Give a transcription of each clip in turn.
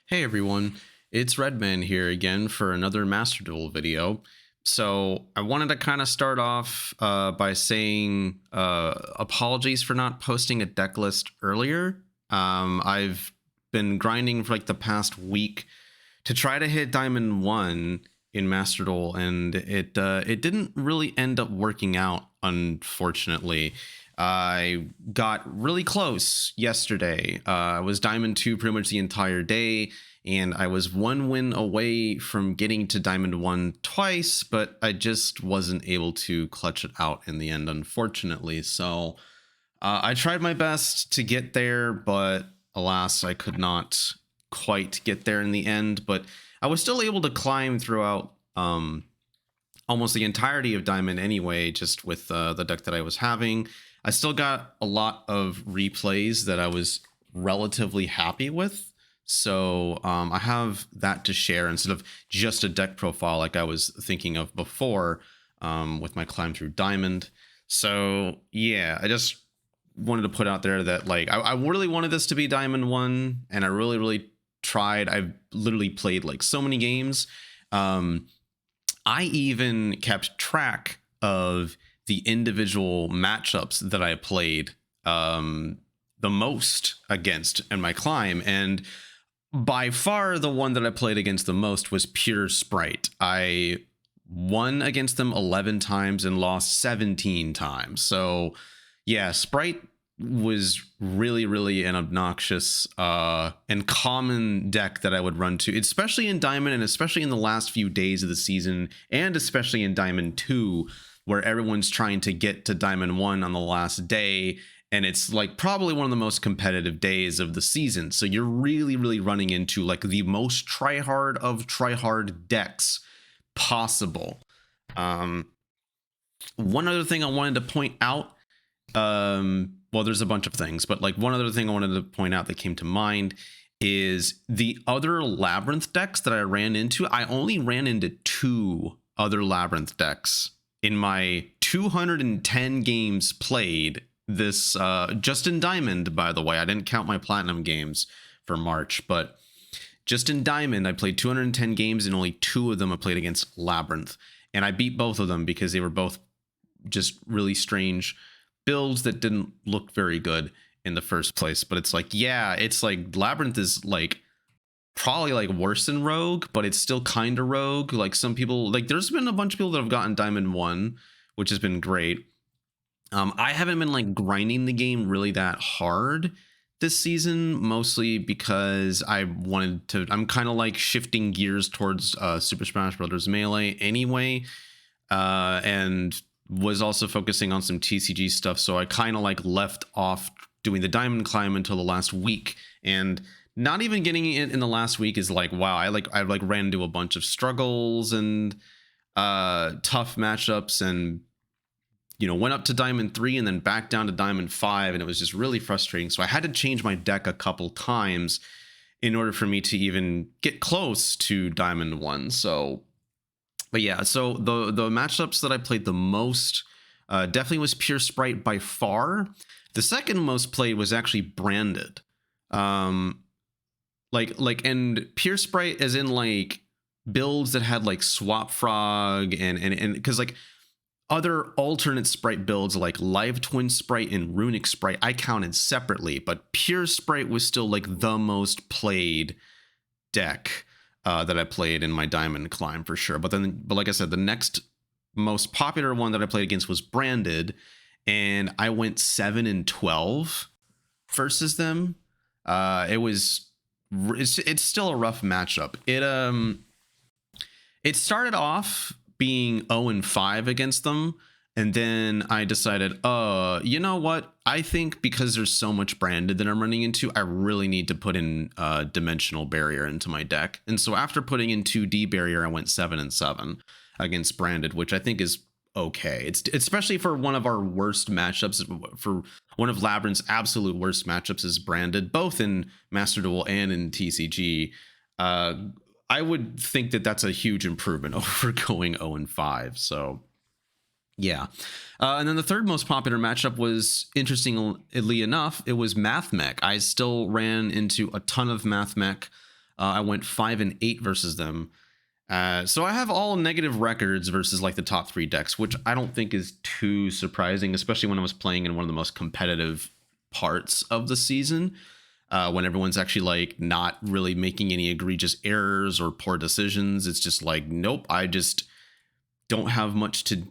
Hey everyone, it's Redman here again for another Master Duel video. So I wanted to kind of start off by saying apologies for not posting a deck list earlier. I've been grinding for like the past week to try to hit Diamond 1 in Master Duel, and it didn't really end up working out, unfortunately. I got really close yesterday. I was Diamond 2 pretty much the entire day, and I was one win away from getting to Diamond 1 twice, but I just wasn't able to clutch it out in the end, unfortunately. So I tried my best to get there, but alas, I could not quite get there in the end. But I was still able to climb throughout almost the entirety of Diamond anyway, just with the deck that I was having. I still got a lot of replays that I was relatively happy with. So I have that to share instead of just a deck profile like I was thinking of before with my climb through Diamond. So yeah, I just wanted to put out there that like I really wanted this to be Diamond 1, and I really tried. I've literally played like so many games. I even kept track of the individual matchups that I played the most against in my climb, and by far the one that I played against the most was Pure Spright. I won against them 11 times and lost 17 times. So yeah, Spright was really an obnoxious and common deck that I would run to, especially in Diamond, and especially in the last few days of the season, and especially in Diamond 2, where everyone's trying to get to Diamond 1 on the last day, and it's like probably one of the most competitive days of the season. So you're really running into like the most tryhard of tryhard decks possible. One other thing I wanted to point out, well, there's a bunch of things, but like one other thing I wanted to point out that came to mind is the other Labrynth decks that I ran into. I only ran into 2 other Labrynth decks in my 210 games played this just in Diamond, by the way. I didn't count my Platinum games for March, but just in Diamond I played 210 games, and only 2 of them I played against Labrynth, and I beat both of them because they were both just really strange builds that didn't look very good in the first place. But it's like, yeah, it's like Labrynth is like probably like worse than Rogue, but it's still kind of Rogue. Like some people, like there's been a bunch of people that have gotten Diamond 1, which has been great. I haven't been like grinding the game really that hard this season, mostly because I wanted to, I'm kind of like shifting gears towards Super Smash Bros. Melee anyway, and was also focusing on some TCG stuff. So I kind of like left off doing the Diamond climb until the last week, and not even getting it in the last week is like, wow, I ran into a bunch of struggles and tough matchups, and you know, went up to Diamond 3 and then back down to Diamond 5, and it was just really frustrating. So I had to change my deck a couple times in order for me to even get close to Diamond 1. So, but yeah, so the matchups that I played the most definitely was Pure Spright by far. The second most played was actually Branded. And Pure Spright as in like builds that had like Swap Frog and because like other alternate Spright builds like Live-Twin Spright and Runick Spright I counted separately, but Pure Spright was still like the most played deck that I played in my Diamond climb for sure. But like I said, the next most popular one that I played against was Branded, and I went 7-12 versus them. It's still a rough matchup. It started off being 0-5 against them, and then I decided, you know what? I think because there's so much Branded that I'm running into, I really need to put in Dimensional Barrier into my deck. And so after putting in 2D Barrier, I went 7-7 against Branded, which I think is okay. It's especially for one of our worst matchups, for one of Labrynth's absolute worst matchups is Branded, both in Master Duel and in TCG. I would think that that's a huge improvement over going 0-5. So yeah. And then the third most popular matchup was, interestingly enough, it was Math Mech. I still ran into a ton of Math Mech I went 5-8 versus them. So I have all negative records versus like the top 3 decks, which I don't think is too surprising, especially when I was playing in one of the most competitive parts of the season, when everyone's actually like not really making any egregious errors or poor decisions. It's just like, nope, I just don't have much to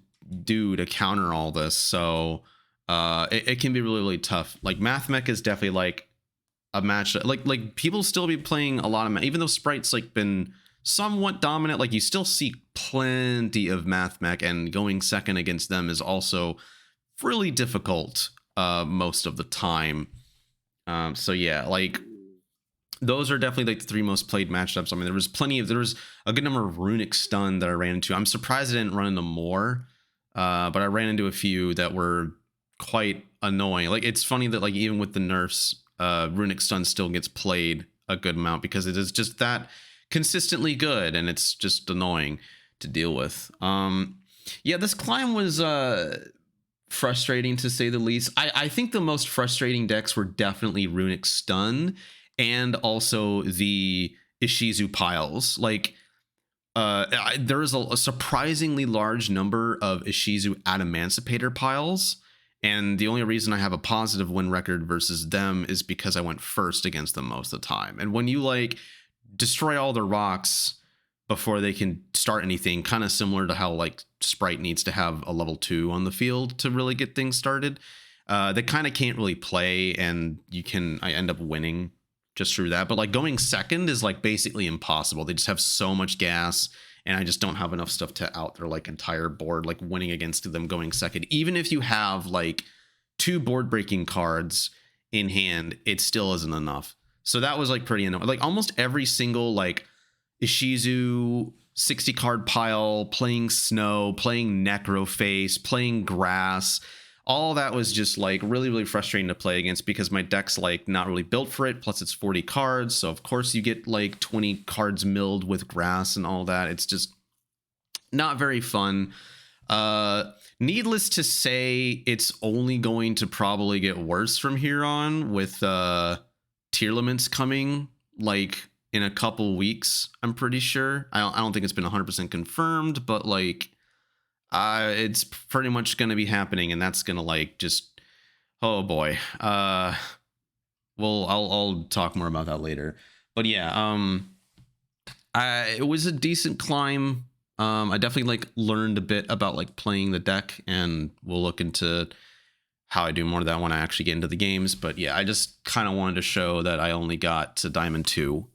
do to counter all this. So it can be really, really tough. Like Mathmech is definitely like a match that, like people still be playing a lot of even though Sprite's like been somewhat dominant, like you still see plenty of Mathmech, and going second against them is also really difficult most of the time. So yeah, like those are definitely like the 3 most played matchups. I mean, there was a good number of Runick Stun that I ran into. I'm surprised I didn't run into more, but I ran into a few that were quite annoying. Like it's funny that like even with the nerfs, Runick Stun still gets played a good amount because it is just that consistently good, and it's just annoying to deal with. Yeah, this climb was frustrating to say the least. I think the most frustrating decks were definitely Runick Stun and also the Ishizu piles. Like there is a surprisingly large number of Ishizu Adamancipator piles, and the only reason I have a positive win record versus them is because I went first against them most of the time. And when you like destroy all the rocks before they can start anything, kind of similar to how like Spright needs to have a level 2 on the field to really get things started, they kind of can't really play, and I end up winning just through that. But like going second is like basically impossible. They just have so much gas, and I just don't have enough stuff to out their like entire board. Like winning against them going second, even if you have like 2 board breaking cards in hand, it still isn't enough. So that was like pretty annoying. Like almost every single like Ishizu 60 card pile, playing Snow, playing Necroface, playing Grass, all that was just like really, really frustrating to play against because my deck's like not really built for it. Plus it's 40 cards. So of course you get like 20 cards milled with Grass and all that. It's just not very fun. Needless to say, it's only going to probably get worse from here on with tier limits coming like in a couple weeks. I'm pretty sure. I don't think it's been 100% confirmed, but like it's pretty much going to be happening, and that's going to like just, oh boy. Well, I'll talk more about that later. But yeah, it was a decent climb. I definitely like learned a bit about like playing the deck, and we'll look into how I do more of that when I actually get into the games. But yeah, I just kind of wanted to show that I only got to Diamond 2.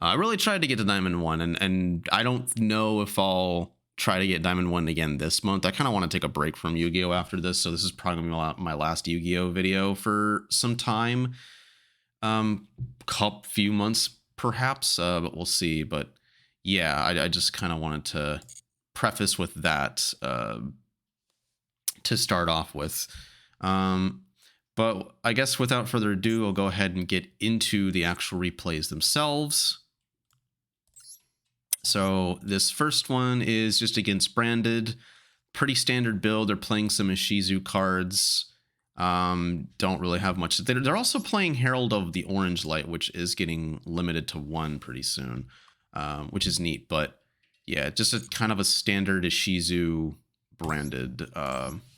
I really tried to get to Diamond 1, and I don't know if I'll try to get Diamond 1 again this month. I kind of want to take a break from Yu-Gi-Oh! After this, so this is probably gonna be my last Yu-Gi-Oh! Video for some time. Few months perhaps, but we'll see. But yeah, I just kind of wanted to preface with that to start off with. But I guess without further ado, I'll go ahead and get into the actual replays themselves. So this first one is just against Branded. Pretty standard build. They're playing some Ishizu cards. Don't really have much. They're also playing Herald of the Orange Light, which is getting limited to 1 pretty soon, which is neat. But yeah, just a kind of a standard Ishizu branded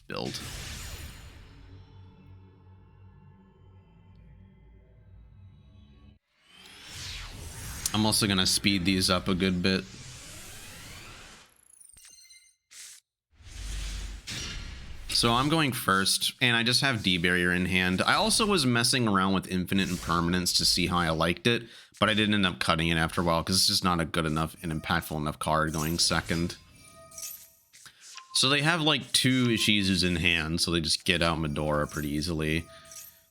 build. I'm also going to speed these up a good bit. So I'm going first, and I just have D-Barrier in hand. I also was messing around with Infinite Impermanence to see how I liked it, but I didn't end up cutting it after a while because it's just not a good enough and impactful enough card going second. So they have like 2 Ishizus in hand, so they just get out Medora pretty easily.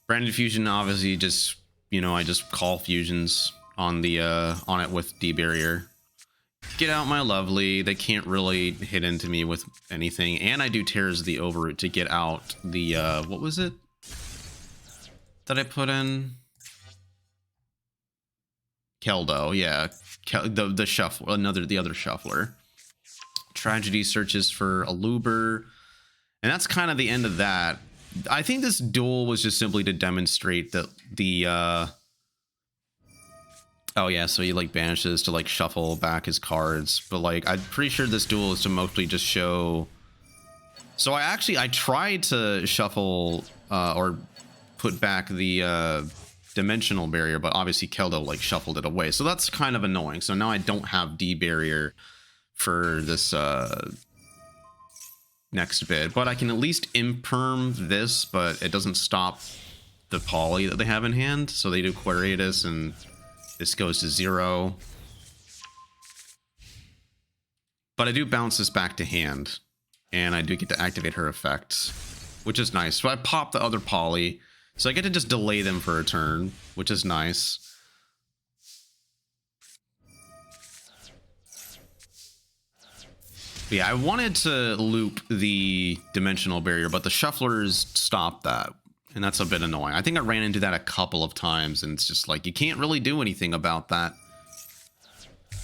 Branded Fusion, obviously, just, you know, I just call fusions on the on it with D-Barrier. Get out my Lovely. They can't really hit into me with anything, and I do Tears of the Overroot to get out the what was it that I put in? Keldo, yeah, the shuffle, the other shuffler. Tragedy searches for a Luber, and that's kind of the end of that. I think this duel was just simply to demonstrate that the Oh yeah, so he like banishes to like shuffle back his cards, but like I'm pretty sure this duel is to mostly just show. So I tried to shuffle or put back the dimensional barrier, but obviously Keldo like shuffled it away, so that's kind of annoying. So now I don't have D barrier for this next bit, but I can at least imperm this, but it doesn't stop the poly that they have in hand. So they do Quadratus and this goes to 0. But I do bounce this back to hand, and I do get to activate her effect, which is nice. So I pop the other poly, so I get to just delay them for a turn, which is nice. But yeah, I wanted to loop the dimensional barrier, but the shufflers stopped that, and that's a bit annoying. I think I ran into that a couple of times, and it's just like, you can't really do anything about that.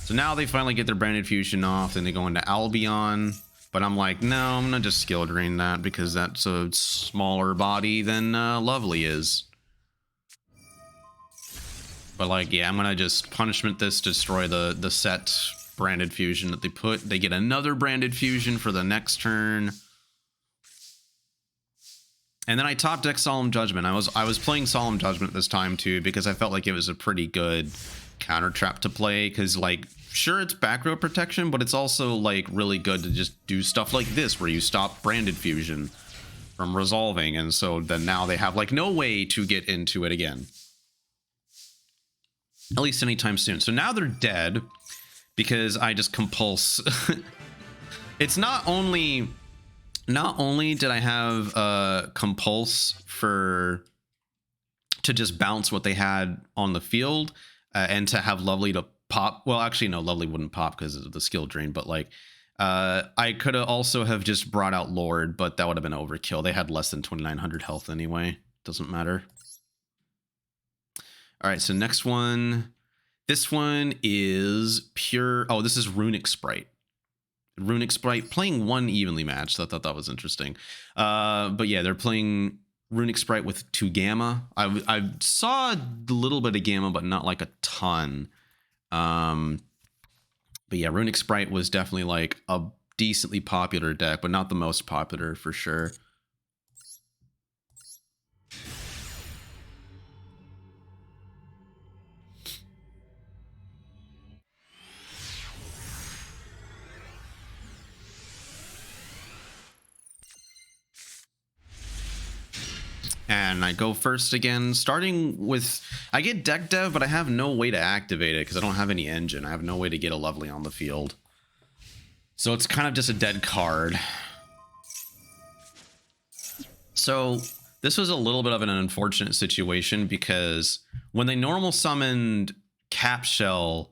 So now they finally get their Branded Fusion off, and they go into Albion. But I'm like, no, I'm going to just skill drain that because that's a smaller body than Lovely is. But like, yeah, I'm going to just punishment this, destroy the set Branded Fusion that they put. They get another Branded Fusion for the next turn. And then I top deck Solemn Judgment. I was playing Solemn Judgment this time too because I felt like it was a pretty good counter trap to play, because like, sure, it's back row protection, but it's also like really good to just do stuff like this where you stop Branded Fusion from resolving, and so then now they have like no way to get into it again, at least anytime soon. So now they're dead because I just compulse. It's not only did I have compulse to just bounce what they had on the field, and to have Lovely to pop. Well, actually, no, Lovely wouldn't pop because of the skill drain, but like, I could also have just brought out Lord, but that would have been overkill. They had less than 2,900 health anyway. Doesn't matter. All right, so next one. This one is pure. Oh, this is Runick Spright. Runick Spright playing one evenly matched. I thought that was interesting. But yeah, they're playing Runick Spright with 2 Gamma. I saw a little bit of Gamma, but not like a ton. But yeah, Runick Spright was definitely like a decently popular deck, but not the most popular for sure. And I go first again, starting with, I get deck dev, but I have no way to activate it because I don't have any engine. I have no way to get a Lovely on the field. So it's kind of just a dead card. So this was a little bit of an unfortunate situation because when they normal summoned Cap Shell,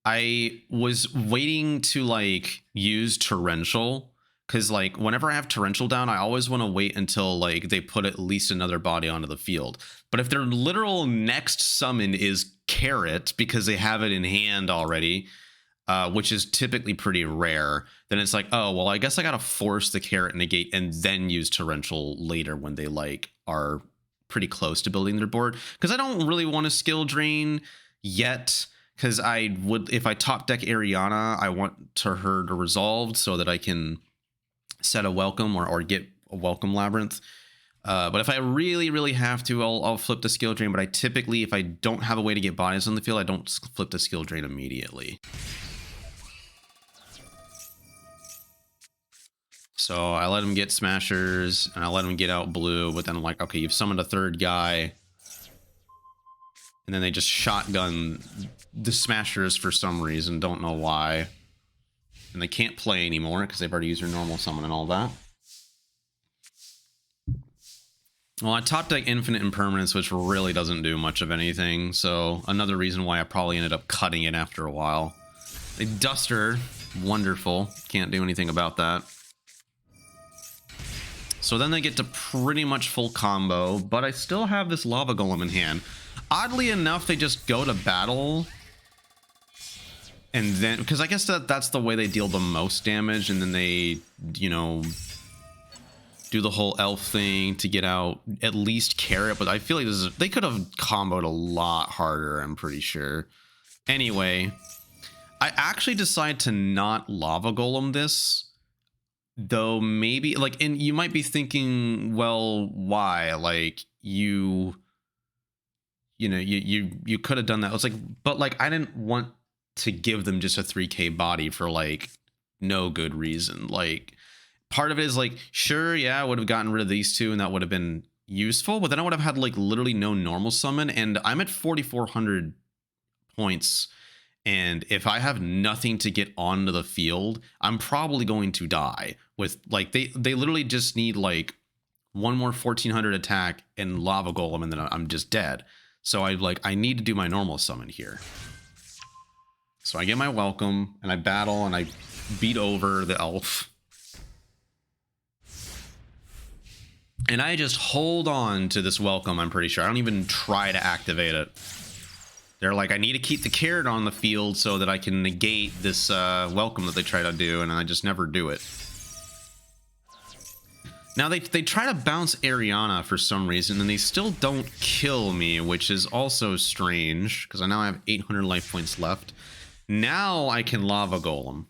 I was waiting to like use Torrential. Because like whenever I have Torrential down, I always want to wait until like they put at least another body onto the field. But if their literal next summon is Carrot because they have it in hand already, which is typically pretty rare, then it's like, oh, well, I guess I got to force the Carrot negate and then use Torrential later when they like are pretty close to building their board. Because I don't really want to skill drain yet. Because I would, if I top deck Ariana, I want her to resolve so that I can set a welcome or get a welcome Labrynth. But if I really have to, I'll flip the skill drain. But I typically, if I don't have a way to get bodies on the field, I don't flip the skill drain immediately. So I let him get Smashers and I let him get out blue, but then I'm like, okay, you've summoned a third guy. And then they just shotgun the Smashers for some reason, don't know why. And they can't play anymore because they've already used their normal summon and all that. Well, I top deck Infinite Impermanence, which really doesn't do much of anything. So another reason why I probably ended up cutting it after a while. A Duster, wonderful. Can't do anything about that. So then they get to pretty much full combo, but I still have this Lava Golem in hand. Oddly enough, they just go to battle. And then, because I guess that's the way they deal the most damage, and then they, you know, do the whole elf thing to get out at least Carrot, but I feel like they could have comboed a lot harder, I'm pretty sure. Anyway, I actually decide to not lava golem this, though maybe like, and you might be thinking, well, why? Like you know, you could have done that. It's like, but like I didn't want to give them just a 3k body for like no good reason. Like part of it is like, sure, yeah, I would have gotten rid of these two and that would have been useful, but then I would have had like literally no normal summon, and I'm at 4,400 points. And if I have nothing to get onto the field, I'm probably going to die with like, they literally just need like one more 1,400 attack and lava golem, and then I'm just dead. So I need to do my normal summon here. So I get my welcome and I battle and I beat over the elf. And I just hold on to this welcome, I'm pretty sure. I don't even try to activate it. They're like, I need to keep the carrot on the field so that I can negate this welcome that they try to do, and I just never do it. Now, they try to bounce Ariana for some reason, and they still don't kill me, which is also strange, because I now have 800 life points left. Now I can lava golem.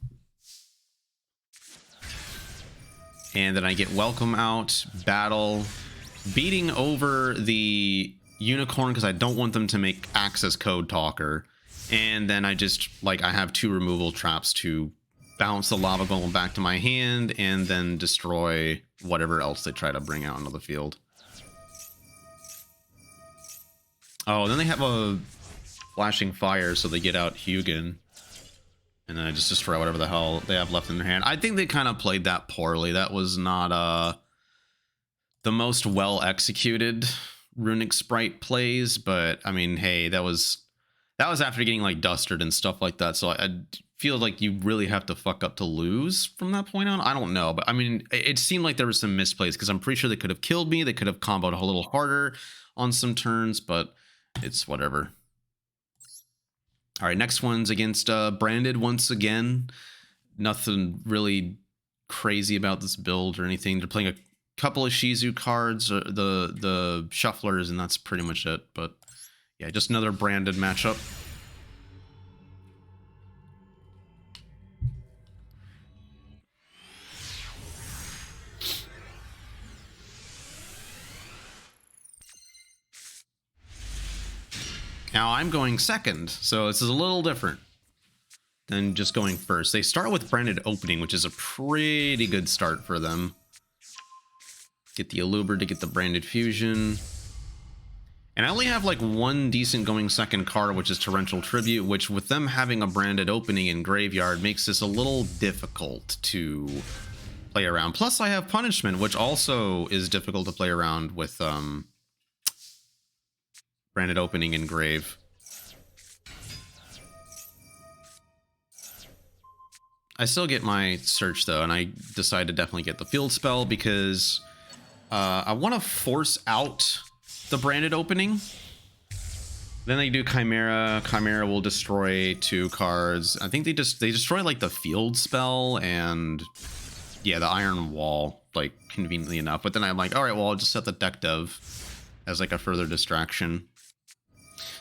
And then I get welcome out, battle, beating over the unicorn because I don't want them to make access code talker, and then I just like I have 2 removal traps to bounce the lava golem back to my hand and then destroy whatever else they try to bring out onto the field. Oh, then they have a flashing fire, so they get out Hugin, and then I just destroy whatever the hell they have left in their hand. I think they kind of played that poorly. That was not the most well executed Runick Spright plays, but I mean, hey, that was after getting like dusted and stuff like that, so I feel like you really have to fuck up to lose from that point on. I don't know, but I mean, it seemed like there was some misplays because I'm pretty sure they could have killed me. They could have comboed a little harder on some turns, but it's whatever. All right, next one's against Branded once again. Nothing really crazy about this build or anything. They're playing a couple of Ishizu cards, the shufflers, and that's pretty much it. But yeah, just another Branded matchup. Now I'm going second, so this is a little different than just going first. They start with Branded opening, which is a pretty good start for them. Get the Aluber to get the Branded Fusion. And I only have like one decent going second card, which is Torrential Tribute, which with them having a Branded opening in Graveyard makes this a little difficult to play around. Plus I have Punishment, which also is difficult to play around with Branded opening in Grave. I still get my search though, and I decide to definitely get the field spell because I want to force out the Branded opening. Then they do Chimera. Chimera will destroy 2 cards. I think they destroy like the field spell and yeah, the Iron Wall, like conveniently enough. But then I'm like, all right, well, I'll just set the deck dev as like a further distraction.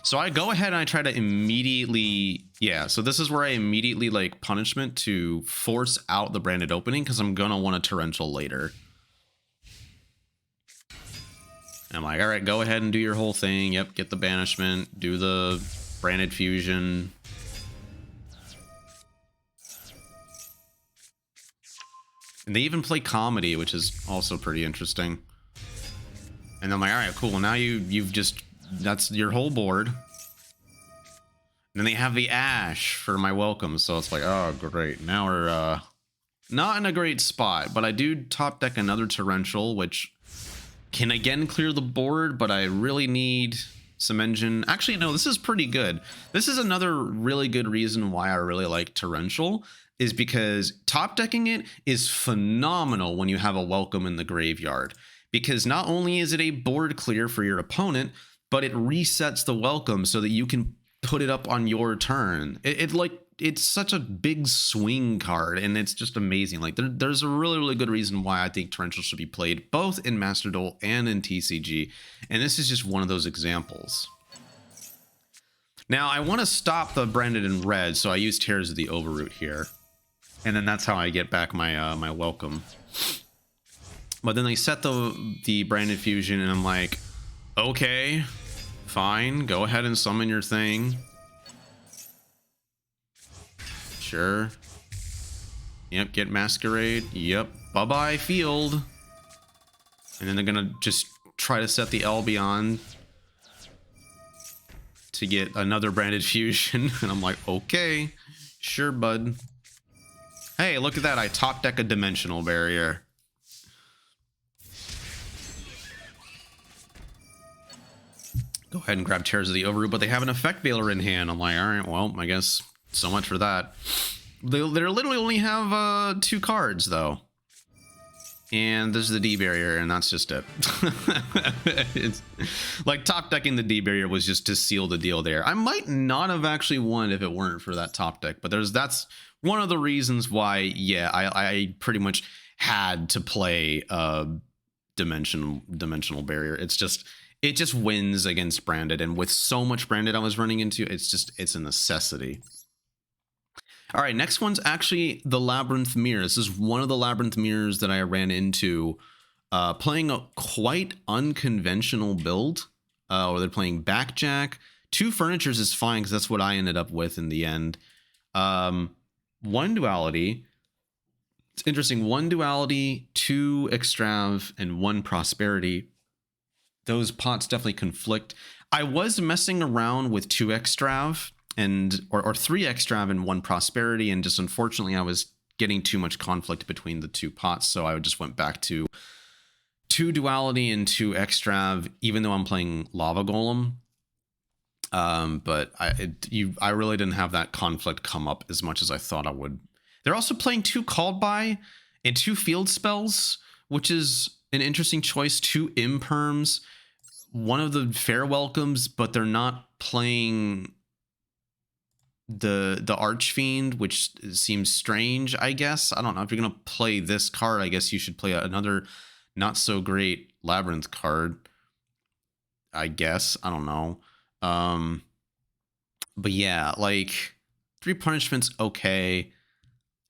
So I go ahead and I try to immediately, yeah, so this is where I immediately like punishment to force out the Branded opening because I'm gonna want a Torrential later. And I'm like, all right, go ahead and do your whole thing. Yep, get the banishment, do the Branded Fusion. And they even play Comedy, which is also pretty interesting. And I'm like, all right, cool. Now you've just, that's your whole board. And then they have the Ash for my welcome. So it's like, oh, great. Now we're not in a great spot. But I do top deck another Torrential, which can again clear the board. But I really need some engine. Actually, no, this is pretty good. This is another really good reason why I really like Torrential, is because top decking it is phenomenal when you have a welcome in the graveyard. Because not only is it a board clear for your opponent, but it resets the welcome so that you can put it up on your turn. It's such a big swing card, and it's just amazing. Like there's a really good reason why I think Torrential should be played both in Master Duel and in TCG, and this is just one of those examples. Now, I want to stop the branded in red, so I use Tears of the Overroot here. And then that's how I get back my my welcome. But then they set the branded fusion, and I'm like, okay, fine, go ahead and summon your thing. Sure. Yep, get Masquerade. Yep, bye-bye field. And then they're gonna just try to set the Albion to get another branded fusion. And I'm like, okay, sure, bud. Hey, look at that, I top deck a Dimensional Barrier. Go ahead and grab Tears of the Overroot, but they have an Effect Veiler in hand. I'm like, all right, well, I guess so much for that. They literally only have 2 cards, though. And there's the D barrier, and that's just it. It's like top decking the D barrier was just to seal the deal there. I might not have actually won if it weren't for that top deck, but that's one of the reasons why, yeah, I pretty much had to play dimensional barrier. It just wins against branded, and with so much branded I was running into, it's a necessity. All right, next one's actually the Labrynth Mirror. This is one of the Labrynth Mirrors that I ran into playing a quite unconventional build, where they're playing Backjack. 2 Furnitures is fine because that's what I ended up with in the end. 1 Duality. It's interesting. 1 Duality, 2 Extrav, and 1 Prosperity. Those pots definitely conflict. I was messing around with 2 Extrav or 3 Extrav and 1 Prosperity, and just unfortunately I was getting too much conflict between the 2 pots, so I just went back to 2 Duality and 2 Extrav, even though I'm playing Lava Golem. But I really didn't have that conflict come up as much as I thought I would. They're also playing 2 Called By and 2 Field Spells, which is an interesting choice. 2 Imperms, one of the Fair Welcomes, but they're not playing the Archfiend, which seems strange, I guess. I don't know. If you're gonna play this card, I guess you should play another not so great Labrynth card, I guess. I don't know. But yeah, like 3 Punishments, okay.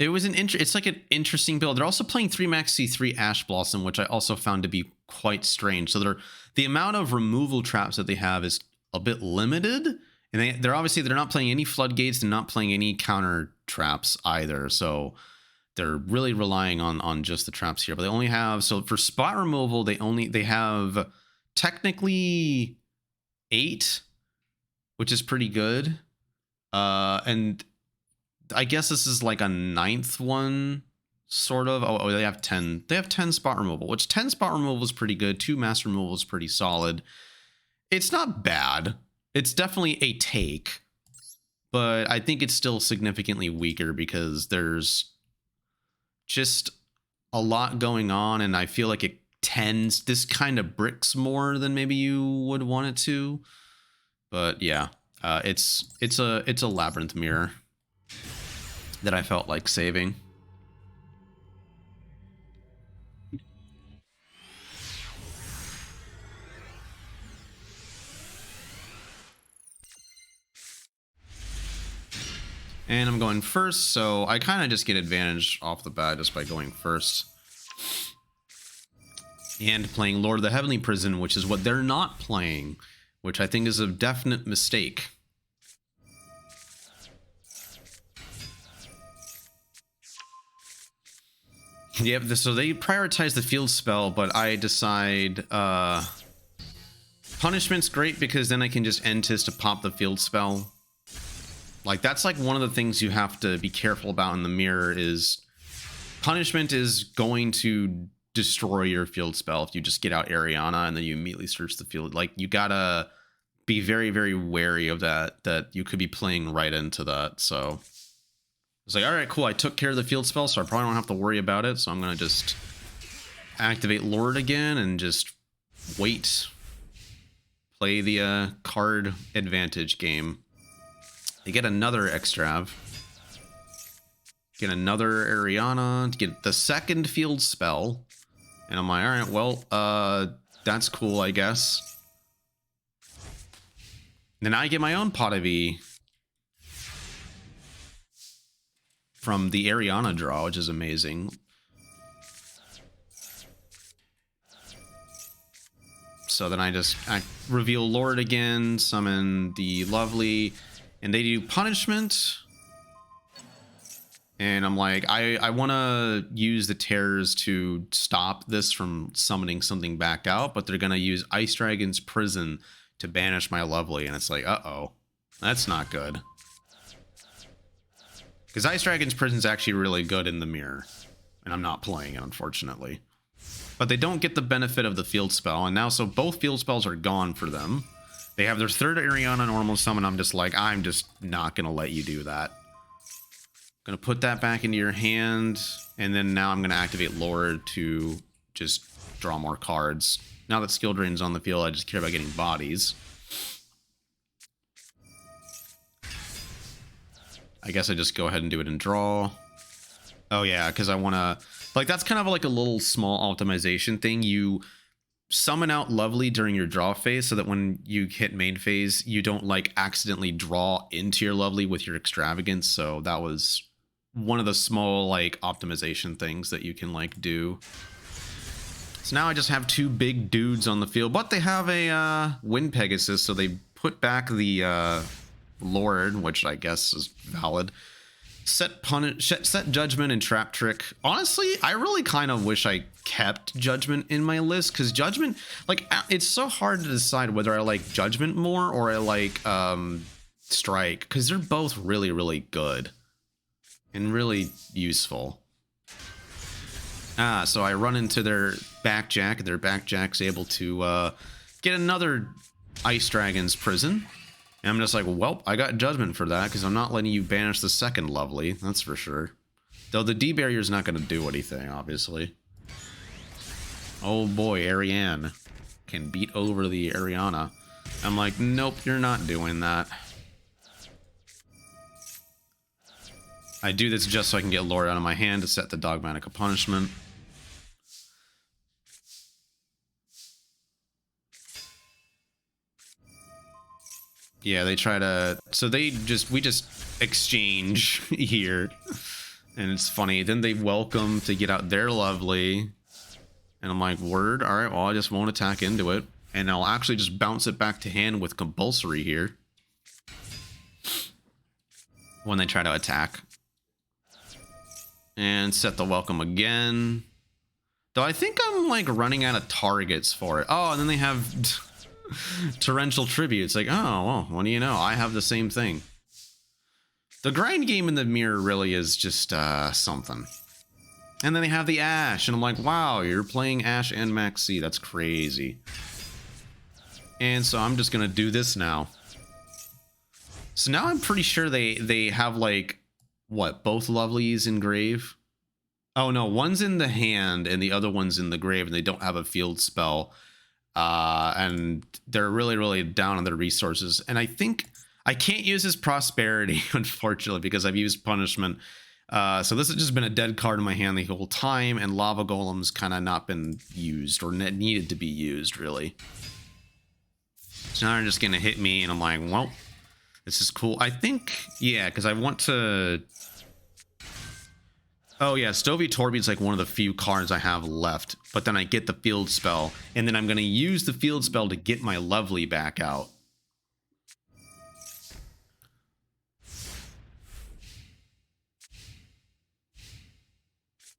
It was it's like an interesting build. They're also playing 3 Maxi 3 Ash Blossom, which I also found to be quite strange. So the amount of removal traps that they have is a bit limited. And they're not playing any Floodgates. They're not playing any counter traps either. So they're really relying on just the traps here. But they only have, so for spot removal, they have technically 8, which is pretty good. And I guess this is like a 9th one, sort of. Oh, they have 10. They have 10 spot removal, which 10 spot removal is pretty good. 2 mass removal is pretty solid. It's not bad. It's definitely a take, but I think it's still significantly weaker because there's just a lot going on, and I feel like this kind of bricks more than maybe you would want it to. But yeah, it's a Labrynth Mirror that I felt like saving. And I'm going first, so I kind of just get advantage off the bat just by going first. And playing Lord of the Heavenly Prison, which is what they're not playing, which I think is a definite mistake. Yep, so they prioritize the field spell, but I decide Punishment's great because then I can just end to pop the field spell. Like, that's like one of the things you have to be careful about in the mirror is Punishment is going to destroy your field spell if you just get out Ariana and then you immediately search the field. Like, you gotta be very, very wary of that you could be playing right into that. So it's like, all right, cool, I took care of the field spell, so I probably don't have to worry about it. So I'm gonna just activate Lord again and just wait. Play the card advantage game. They get another Extrav. Get another Ariana to get the 2nd field spell. And I'm like, all right, well, that's cool, I guess. Then I get my own pot of E from the Ariana draw, which is amazing. So then I reveal Lord again, summon the Lovely, and they do punishment. And I'm like, I want to use the Terrors to stop this from summoning something back out, but they're going to use Ice Dragon's Prison to banish my Lovely. And it's like, uh-oh, that's not good. Because Ice Dragon's Prison is actually really good in the mirror. And I'm not playing it, unfortunately. But they don't get the benefit of the field spell. And now, so both field spells are gone for them. They have their third Ariana normal summon. I'm just like, I'm just not going to let you do that. Gonna put that back into your hand, and then now I'm gonna activate Lord to just draw more cards. Now that skill drain's on the field, I just care about getting bodies. I guess I just go ahead and do it and draw. Oh yeah, because I wanna, like, that's kind of like a little small optimization thing. You summon out Lovely during your draw phase so that when you hit main phase, you don't like accidentally draw into your Lovely with your extravagance. So that was one of the small like optimization things that you can like do. So now I just have two big dudes on the field, but they have a Wind Pegasus, so they put back the Lord, which I guess is valid. Set Judgment and Trap Trick. Honestly, I really kind of wish I kept Judgment in my list, because Judgment, like, it's so hard to decide whether I like Judgment more or I like Strike, because they're both really, really good and really useful. So I run into their Backjack. Their Backjack's able to get another Ice Dragon's Prison. And I'm just like, well, I got Judgment for that, because I'm not letting you banish the second Lovely, that's for sure. Though the D barrier's not going to do anything, obviously. Oh boy, Ariane can beat over the Ariana. I'm like, nope, you're not doing that. I do this just so I can get Lord out of my hand to set the Dogmatica punishment. Yeah, they try to, so we just exchange here. And it's funny. Then they welcome to get out their Lovely. And I'm like, word, all right, well, I just won't attack into it. And I'll actually just bounce it back to hand with Compulsory here when they try to attack. And set the welcome again. Though I think I'm like running out of targets for it. Oh, and then they have Torrential Tribute. It's like, oh, well, what do you know? I have the same thing. The grind game in the mirror really is just something. And then they have the Ash, and I'm like, wow, you're playing Ash and Maxi. That's crazy. And so I'm just gonna do this now. So now I'm pretty sure they have like, what, both Lovelies in grave? Oh no, one's in the hand and the other one's in the grave, and they don't have a field spell. And they're really, really down on their resources. And I think I can't use his Prosperity, unfortunately, because I've used Punishment. So this has just been a dead card in my hand the whole time, and Lava Golem's kind of not been used, or needed to be used, really. So now they're just going to hit me, and I'm like, well, this is cool. I think, yeah, because I want to... Oh yeah, Stovey Torby's like one of the few cards I have left, but then I get the field spell, and then I'm going to use the field spell to get my Lovely back out.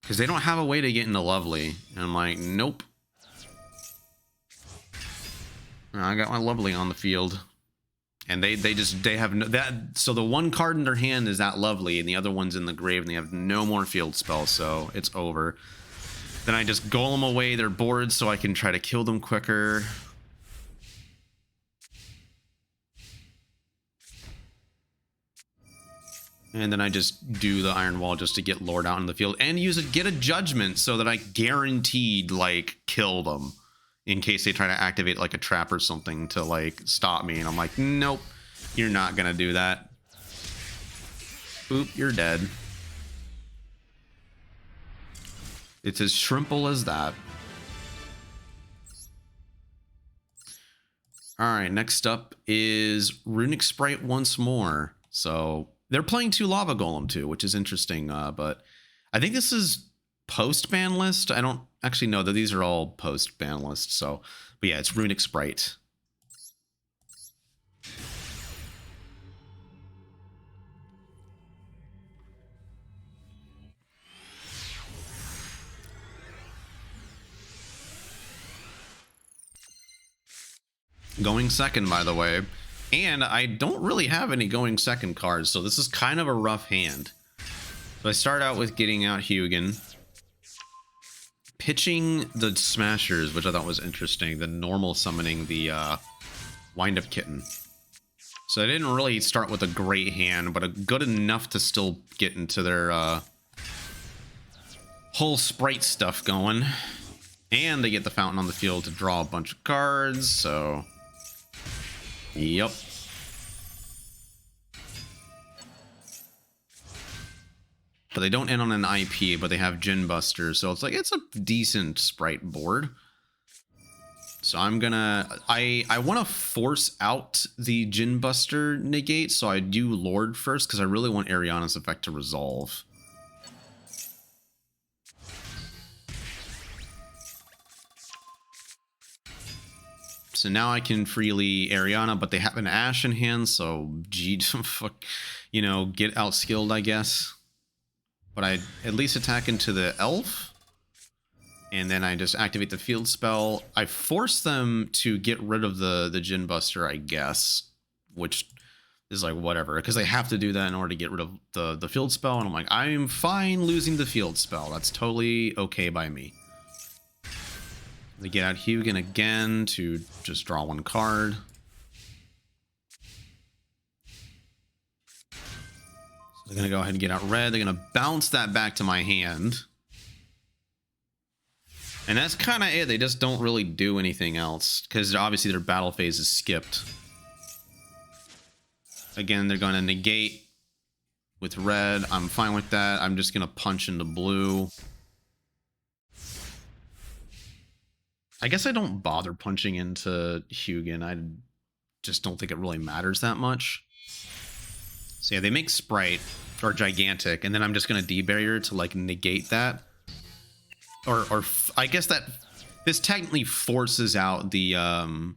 Because they don't have a way to get into Lovely, and I'm like, nope. I got my Lovely on the field. And they have no, that, so the one card in their hand is that Lovely, and the other one's in the grave, and they have no more field spells, so it's over. Then I just golem away their boards so I can try to kill them quicker. And then I just do the Iron Wall just to get Lord out in the field, and get a Judgment so that I guaranteed like kill them. In case they try to activate like a trap or something to like stop me. And I'm like, nope, you're not gonna do that. Oop, you're dead. It's as simple as that. All right, next up is Runick Spright once more. So they're playing 2 Lava Golem too, which is interesting. But I think this is post Banlist. I don't actually know that these are all post Banlist. So, but yeah, it's Runick Spright. Going second, by the way. And I don't really have any going second cards, so this is kind of a rough hand. So I start out with getting out Hugin, pitching the Smashers, which I thought was interesting, the normal summoning the Wind-Up Kitten. So I didn't really start with a great hand, but a good enough to still get into their whole Sprite stuff going. And they get the Fountain on the field to draw a bunch of cards, so... Yep. But they don't end on an IP, but they have Gin Buster, so it's like it's a decent Sprite board. So I'm gonna I want to force out the Gin Buster negate, so I do Lord first because I really want Ariana's effect to resolve. So now I can freely Ariana, but they have an Ash in hand, so gee, fuck, you know, get outskilled, I guess. But I at least attack into the Elf, and then I just activate the field spell. I force them to get rid of the Gin Buster, I guess, which is like whatever, because they have to do that in order to get rid of the field spell, and I'm like, I'm fine losing the field spell. That's totally okay by me. They get out Hugin again to just draw 1 card. So they're going to go ahead and get out red. They're going to bounce that back to my hand. And that's kind of it. They just don't really do anything else because obviously their battle phase is skipped. Again, they're going to negate with red. I'm fine with that. I'm just going to punch into blue. I guess I don't bother punching into Hugin. I just don't think it really matters that much. So yeah, they make Sprite or Gigantic, and then I'm just gonna debarrier to like negate that. Or I guess that this technically forces out the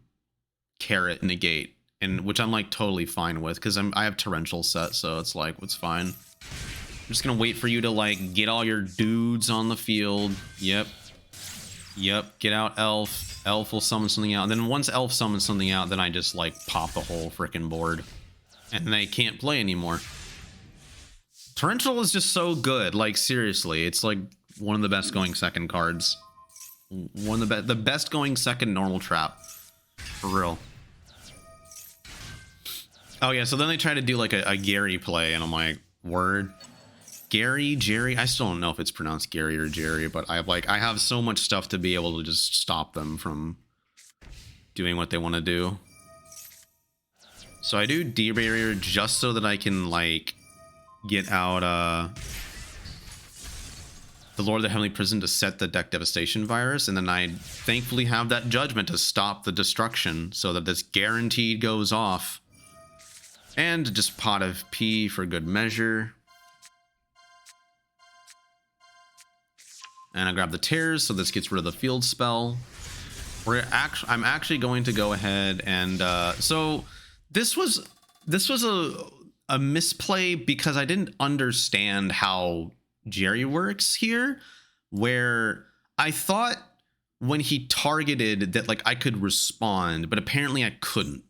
carrot negate, and which I'm like totally fine with because I have torrential set, so it's like it's fine. I'm just gonna wait for you to like get all your dudes on the field. Yep, get out Elf. Elf will summon something out. And then once Elf summons something out, then I just like pop the whole freaking board. And they can't play anymore. Torrential is just so good. Like seriously, it's like one of the best going second cards. One of the best going second normal trap. For real. Oh yeah, so then they try to do like a Gary play, and I'm like, word. Jerry, I still don't know if it's pronounced Gary or Jerry, but I have so much stuff to be able to just stop them from doing what they want to do. So I do debarrier just so that I can like get out the Lord of the Heavenly Prison to set the deck devastation virus, and then I thankfully have that judgment to stop the destruction so that this guaranteed goes off. And just pot of P for good measure. And I grab the tears, so this gets rid of the field spell. I'm actually going to go ahead and so this was a misplay because I didn't understand how Jerry works here, where I thought when he targeted that like I could respond, but apparently I couldn't.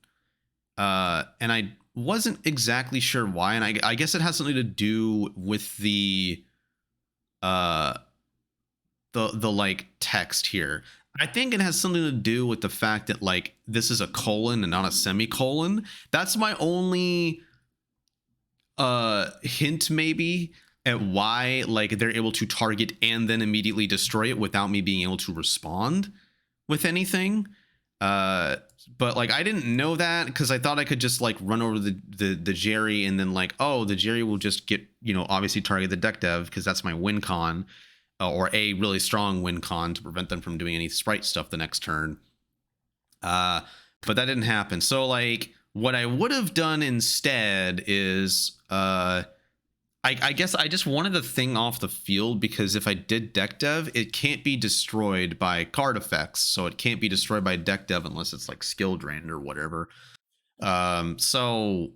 And I wasn't exactly sure why, and I guess it has something to do with the like text here. I think it has something to do with the fact that like this is a colon and not a semicolon. That's my only hint maybe at why like they're able to target and then immediately destroy it without me being able to respond with anything. But like I didn't know that because I thought I could just like run over the Jerry and then like, oh, the Jerry will just get, you know, obviously target the deck dev because that's my win con. Or a really strong win con to prevent them from doing any Sprite stuff the next turn. But but that didn't happen. So like what I would have done instead is I guess I just wanted the thing off the field, because if I did deck dev, it can't be destroyed by card effects. So it can't be destroyed by deck dev unless it's like skill drained or whatever. So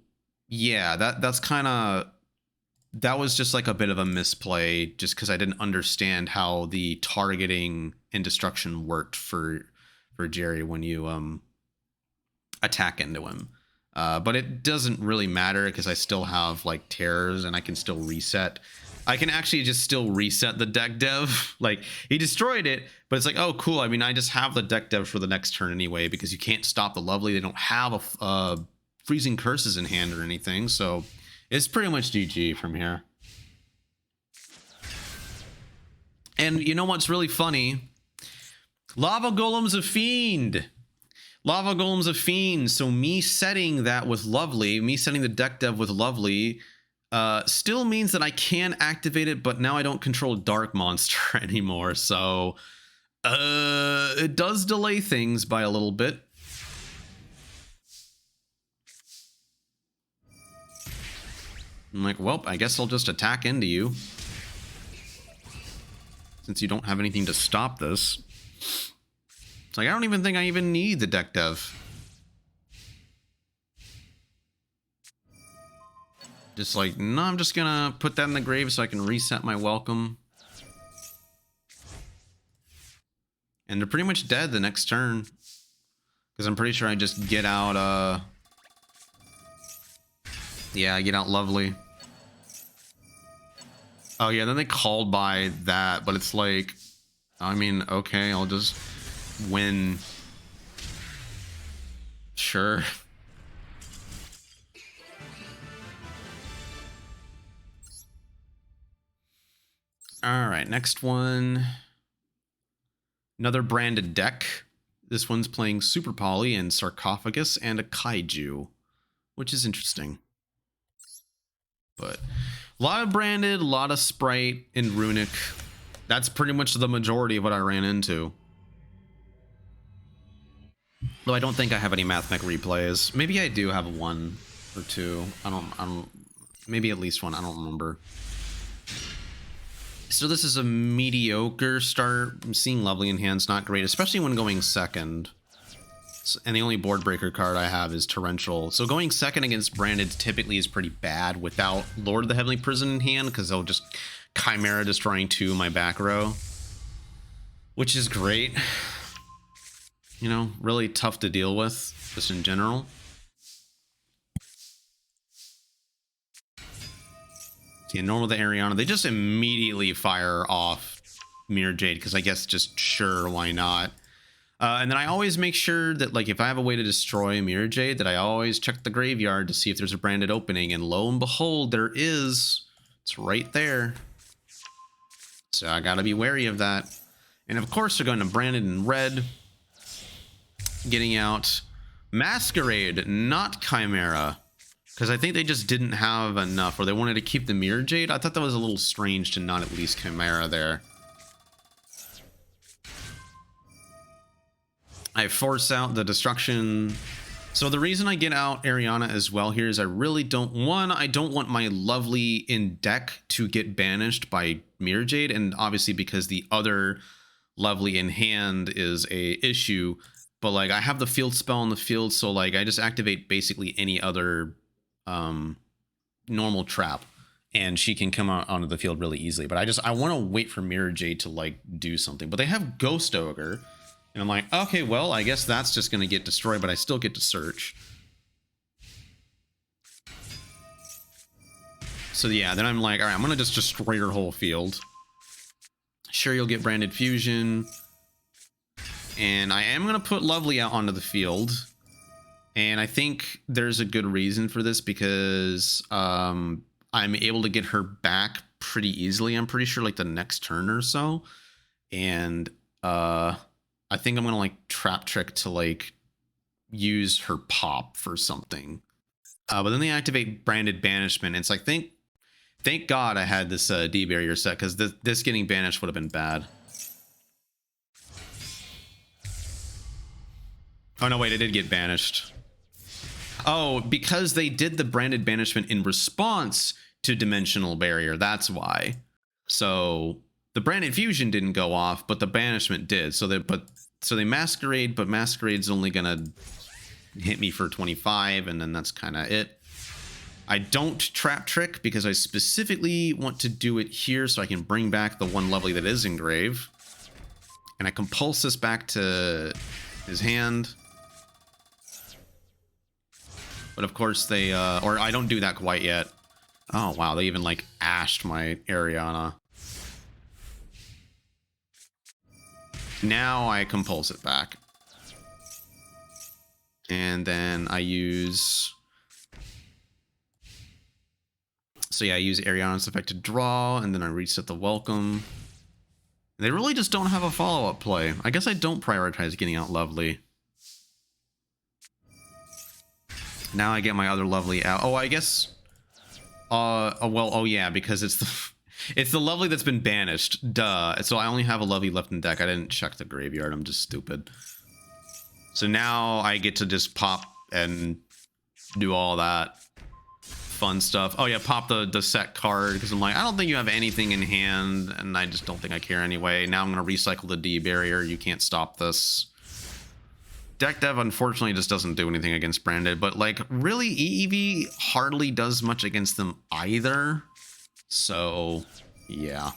yeah, that's kind of, that was just like a bit of a misplay, just because I didn't understand how the targeting and destruction worked for Jerry when you attack into him. But it doesn't really matter, because I still have like terrors and I can still reset. I can actually just still reset the deck dev. Like, he destroyed it, but it's like, oh, cool. I mean, I just have the deck dev for the next turn anyway, because you can't stop the lovely. They don't have a freezing curses in hand or anything. So it's pretty much GG from here. And you know what's really funny? Lava Golem's a fiend. Lava Golem's a fiend, so me setting that with Lovely, me setting the deck dev with Lovely, still means that I can activate it, but now I don't control Dark Monster anymore, so it does delay things by a little bit. I'm like, well, I guess I'll just attack into you, since you don't have anything to stop this. It's like, I don't even think I even need the deck dev. Just like, no, I'm just gonna put that in the grave so I can reset my welcome. And they're pretty much dead the next turn, because I'm pretty sure I just get out, yeah, I get out Lovely. Oh yeah, then they called by that, but it's like, I mean, okay, I'll just win. Sure. All right, next one. Another branded deck. This one's playing Super Poly and Sarcophagus and a Kaiju, which is interesting. But a lot of branded, a lot of Spright and Runick. That's pretty much the majority of what I ran into. Though I don't think I have any Math Mech replays. Maybe I do have one or two. I don't, maybe at least one. I don't remember. So this is a mediocre start. I'm seeing Lovely in hand's not great, especially when going second. And the only board breaker card I have is Torrential. So going second against branded typically is pretty bad without Lord of the Heavenly Prison in hand, because they'll just Chimera destroying 2 in my back row, which is great. You know, really tough to deal with, just in general. See, normal the Ariana, they just immediately fire off Mirror Jade, because I guess just sure, why not? And then I always make sure that, like, if I have a way to destroy Mirror Jade, that I always check the graveyard to see if there's a branded opening, and lo and behold, there is. It's right there. So I gotta be wary of that. And of course, they're going to branded in red. Getting out Masquerade, not Chimera, because I think they just didn't have enough, or they wanted to keep the Mirror Jade. I thought that was a little strange to not at least Chimera there. I force out the destruction. So the reason I get out Ariana as well here is I really don't, I don't want my Lovely in deck to get banished by Mirror Jade, and obviously because the other Lovely in hand is a issue. But like, I have the field spell in the field, so like I just activate basically any other normal trap, and she can come out onto the field really easily. But I want to wait for Mirror Jade to like do something. But they have Ghost Ogre, and I'm like, okay, well, I guess that's just gonna get destroyed, but I still get to search. So yeah, then I'm like, all right, I'm gonna just destroy your whole field. Sure, you'll get branded fusion. And I am going to put Lovely out onto the field. And I think there's a good reason for this, because I'm able to get her back pretty easily. I'm pretty sure like the next turn or so. And I think I'm going to like trap trick to like use her pop for something. But then they activate branded banishment. And it's like, thank God I had this D barrier set, because this getting banished would have been bad. Oh, no, wait, it did get banished. Oh, because they did the branded banishment in response to Dimensional Barrier. That's why. So the branded fusion didn't go off, but the banishment did. So they masquerade, but masquerade's only gonna hit me for 25, and then that's kind of it. I don't trap trick because I specifically want to do it here so I can bring back the one lovely that is engrave. And I compulse this back to his hand. But of course they, or I don't do that quite yet. Oh wow, they even like ashed my Ariana. Now I compulse it back. And then I use... So yeah, I use Ariana's effect to draw, and then I reset the welcome. They really just don't have a follow-up play. I guess I don't prioritize getting out lovely. Now I get my other lovely out. Oh, I guess... well, oh yeah, because it's the... It's the lovely that's been banished. Duh. So I only have a lovely left in deck. I didn't check the graveyard. I'm just stupid. So now I get to just pop and do all that fun stuff. Oh yeah, pop the set card because I'm like, I don't think you have anything in hand, and I just don't think I care anyway. Now I'm going to recycle the D barrier. You can't stop this. Deck dev unfortunately just doesn't do anything against branded, but like really EEV hardly does much against them either. So yeah.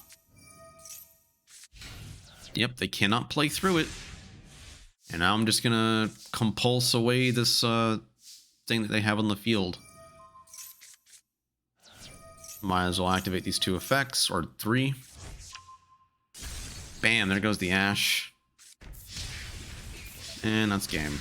Yep, they cannot play through it. And now I'm just gonna compulse away this thing that they have on the field. Might as well activate these two effects, or three. Bam, there goes the Ash. And that's game.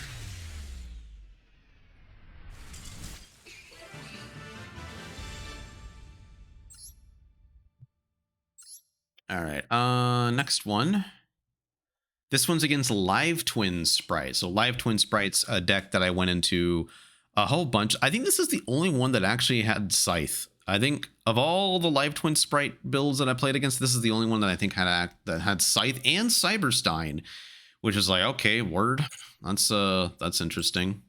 All right, next one. This one's against Live-Twin Spright. So Live-Twin Spright's a deck that I went into a whole bunch. I think this is the only one that actually had Scythe. I think of all the Live-Twin Spright builds that I played against, this is the only one that I think had Scythe and Cyberstein, which is like, okay, word. That's interesting.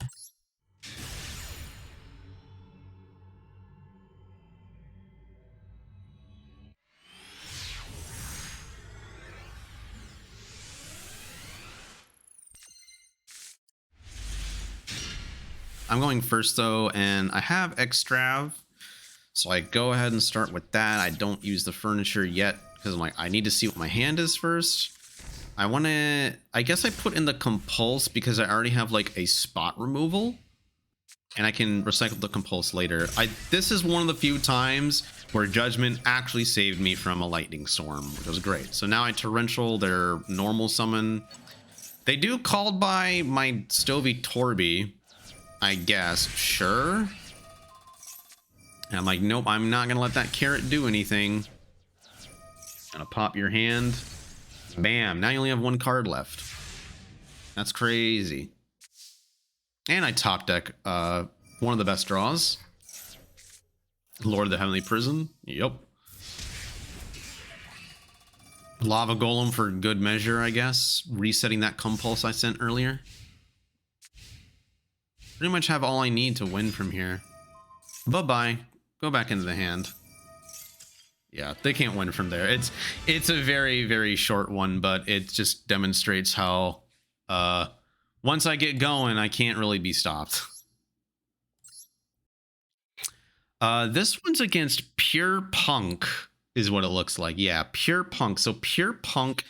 I'm going first though, and I have Extrav, so I go ahead and start with that. I don't use the furniture yet because I'm like, I need to see what my hand is first. I guess I put in the compulse because I already have like a spot removal, and I can recycle the compulse later. This is one of the few times where Judgment actually saved me from a lightning storm, which was great. So now I torrential their normal summon. They do called by my Stovey Torby, I guess, sure. And I'm like, nope, I'm not gonna let that carrot do anything. Gonna pop your hand. Bam, now you only have one card left. That's crazy. And I top deck one of the best draws. Lord of the Heavenly Prison. Yep. Lava Golem for good measure, I guess. Resetting that compulse I sent earlier. Pretty much have all I need to win from here. Bye-bye. Go back into the hand. Yeah, they can't win from there. It's a very, very short one, but it just demonstrates how once I get going, I can't really be stopped. This one's against Pure P.U.N.K is what it looks like. Yeah, Pure P.U.N.K. So Pure P.U.N.K,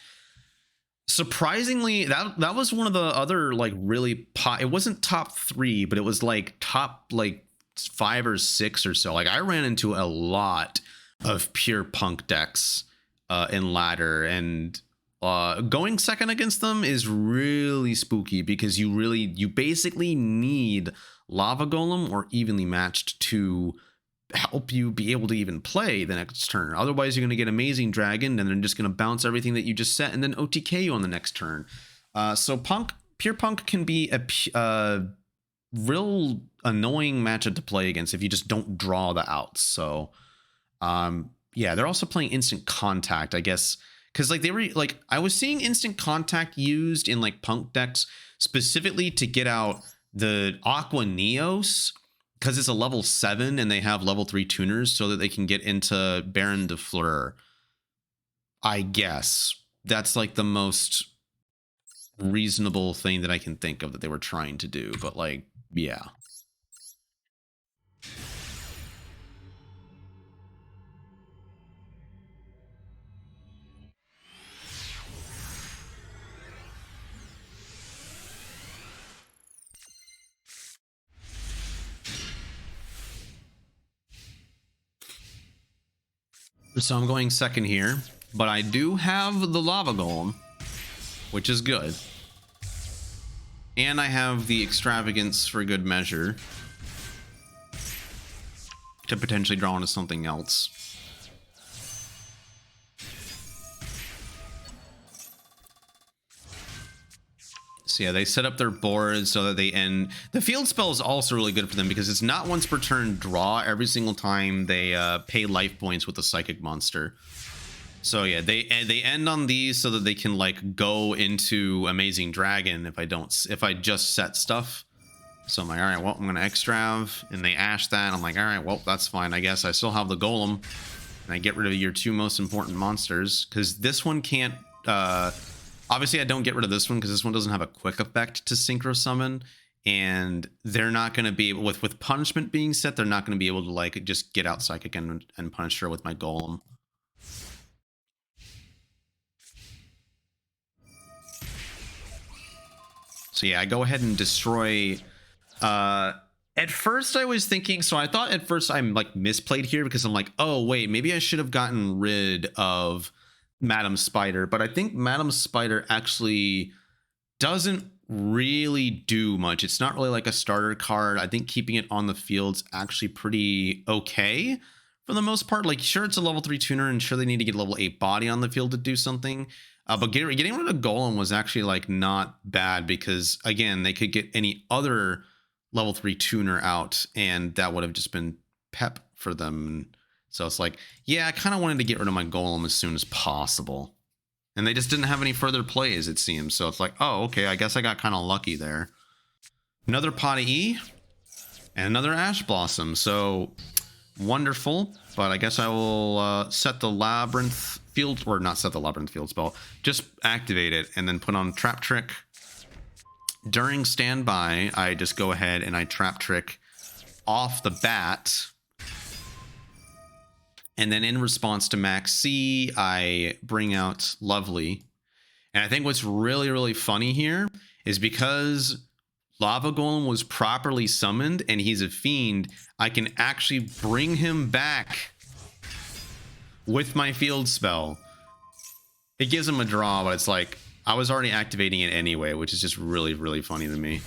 surprisingly, that was one of the other like really it wasn't top 3, but it was like top like 5 or 6 or so. Like I ran into a lot of Pure P.U.N.K decks in ladder, and going second against them is really spooky because you basically need Lava Golem or Evenly Matched to help you be able to even play the next turn. Otherwise you're going to get Amazing Dragon, and they're just going to bounce everything that you just set and then OTK you on the next turn. So Pure P.U.N.K can be a real annoying matchup to play against if you just don't draw the outs. So yeah, they're also playing Instant Contact, I guess, Because like they were like, I was seeing instant contact used in like punk decks specifically to get out the Aqua Neos, because it's a level 7 and they have level 3 tuners so that they can get into Baron de Fleur. I guess that's like the most reasonable thing that I can think of that they were trying to do. But like, yeah. So I'm going second here, but I do have the Lava Golem, which is good. And I have the Extravagance for good measure to potentially draw into something else. So yeah, they set up their board so that they end. The field spell is also really good for them because it's not once per turn draw every single time they pay life points with a psychic monster. So yeah, they end on these so that they can like go into Amazing Dragon if I just set stuff. So I'm like, all right, well, I'm gonna extrav, and they ash that. I'm like, all right, well, that's fine. I guess I still have the Golem, and I get rid of your 2 most important monsters because this one can't. Obviously, I don't get rid of this one because this one doesn't have a quick effect to synchro summon, and they're not going to be able with punishment being set. They're not going to be able to like just get out psychic and punish her with my Golem. So yeah, I go ahead and destroy. At first I was thinking, so I thought at first I'm like misplayed here because I'm like, oh wait, maybe I should have gotten rid of Madam Spider, but I think Madam Spider actually doesn't really do much. It's not really like a starter card. I think keeping it on the field's actually pretty okay for the most part. Like, sure, it's a level 3 tuner, and sure they need to get level 8 body on the field to do something. But getting rid of Golem was actually like not bad because again, they could get any other level 3 tuner out, and that would have just been pep for them. So it's like, yeah, I kind of wanted to get rid of my Golem as soon as possible. And they just didn't have any further plays, it seems. So it's like, oh, okay, I guess I got kind of lucky there. Another Pot of E and another Ash Blossom. So wonderful. But I guess I will set the Labrynth field, or not set the Labrynth field spell, just activate it and then put on Trap Trick. During standby, I just go ahead and I Trap Trick off the bat. And then in response to Max C, I bring out Lovely. And I think what's really, really funny here is because Lava Golem was properly summoned and he's a fiend, I can actually bring him back with my field spell. It gives him a draw, but it's like, I was already activating it anyway, which is just really, really funny to me.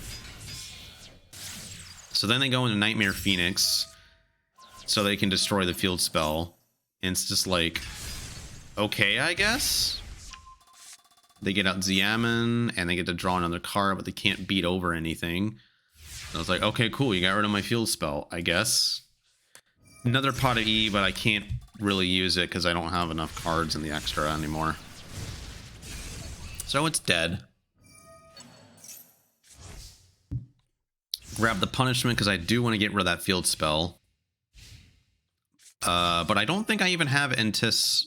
So then they go into Nightmare Phoenix so they can destroy the field spell. And it's just like, okay, I guess. They get out Xiamen, and they get to draw another card, but they can't beat over anything. And I was like, okay, cool, you got rid of my field spell, I guess. Another Pot of E, but I can't really use it because I don't have enough cards in the extra anymore. So it's dead. Grab the punishment because I do want to get rid of that field spell. But I don't think I even have Entis.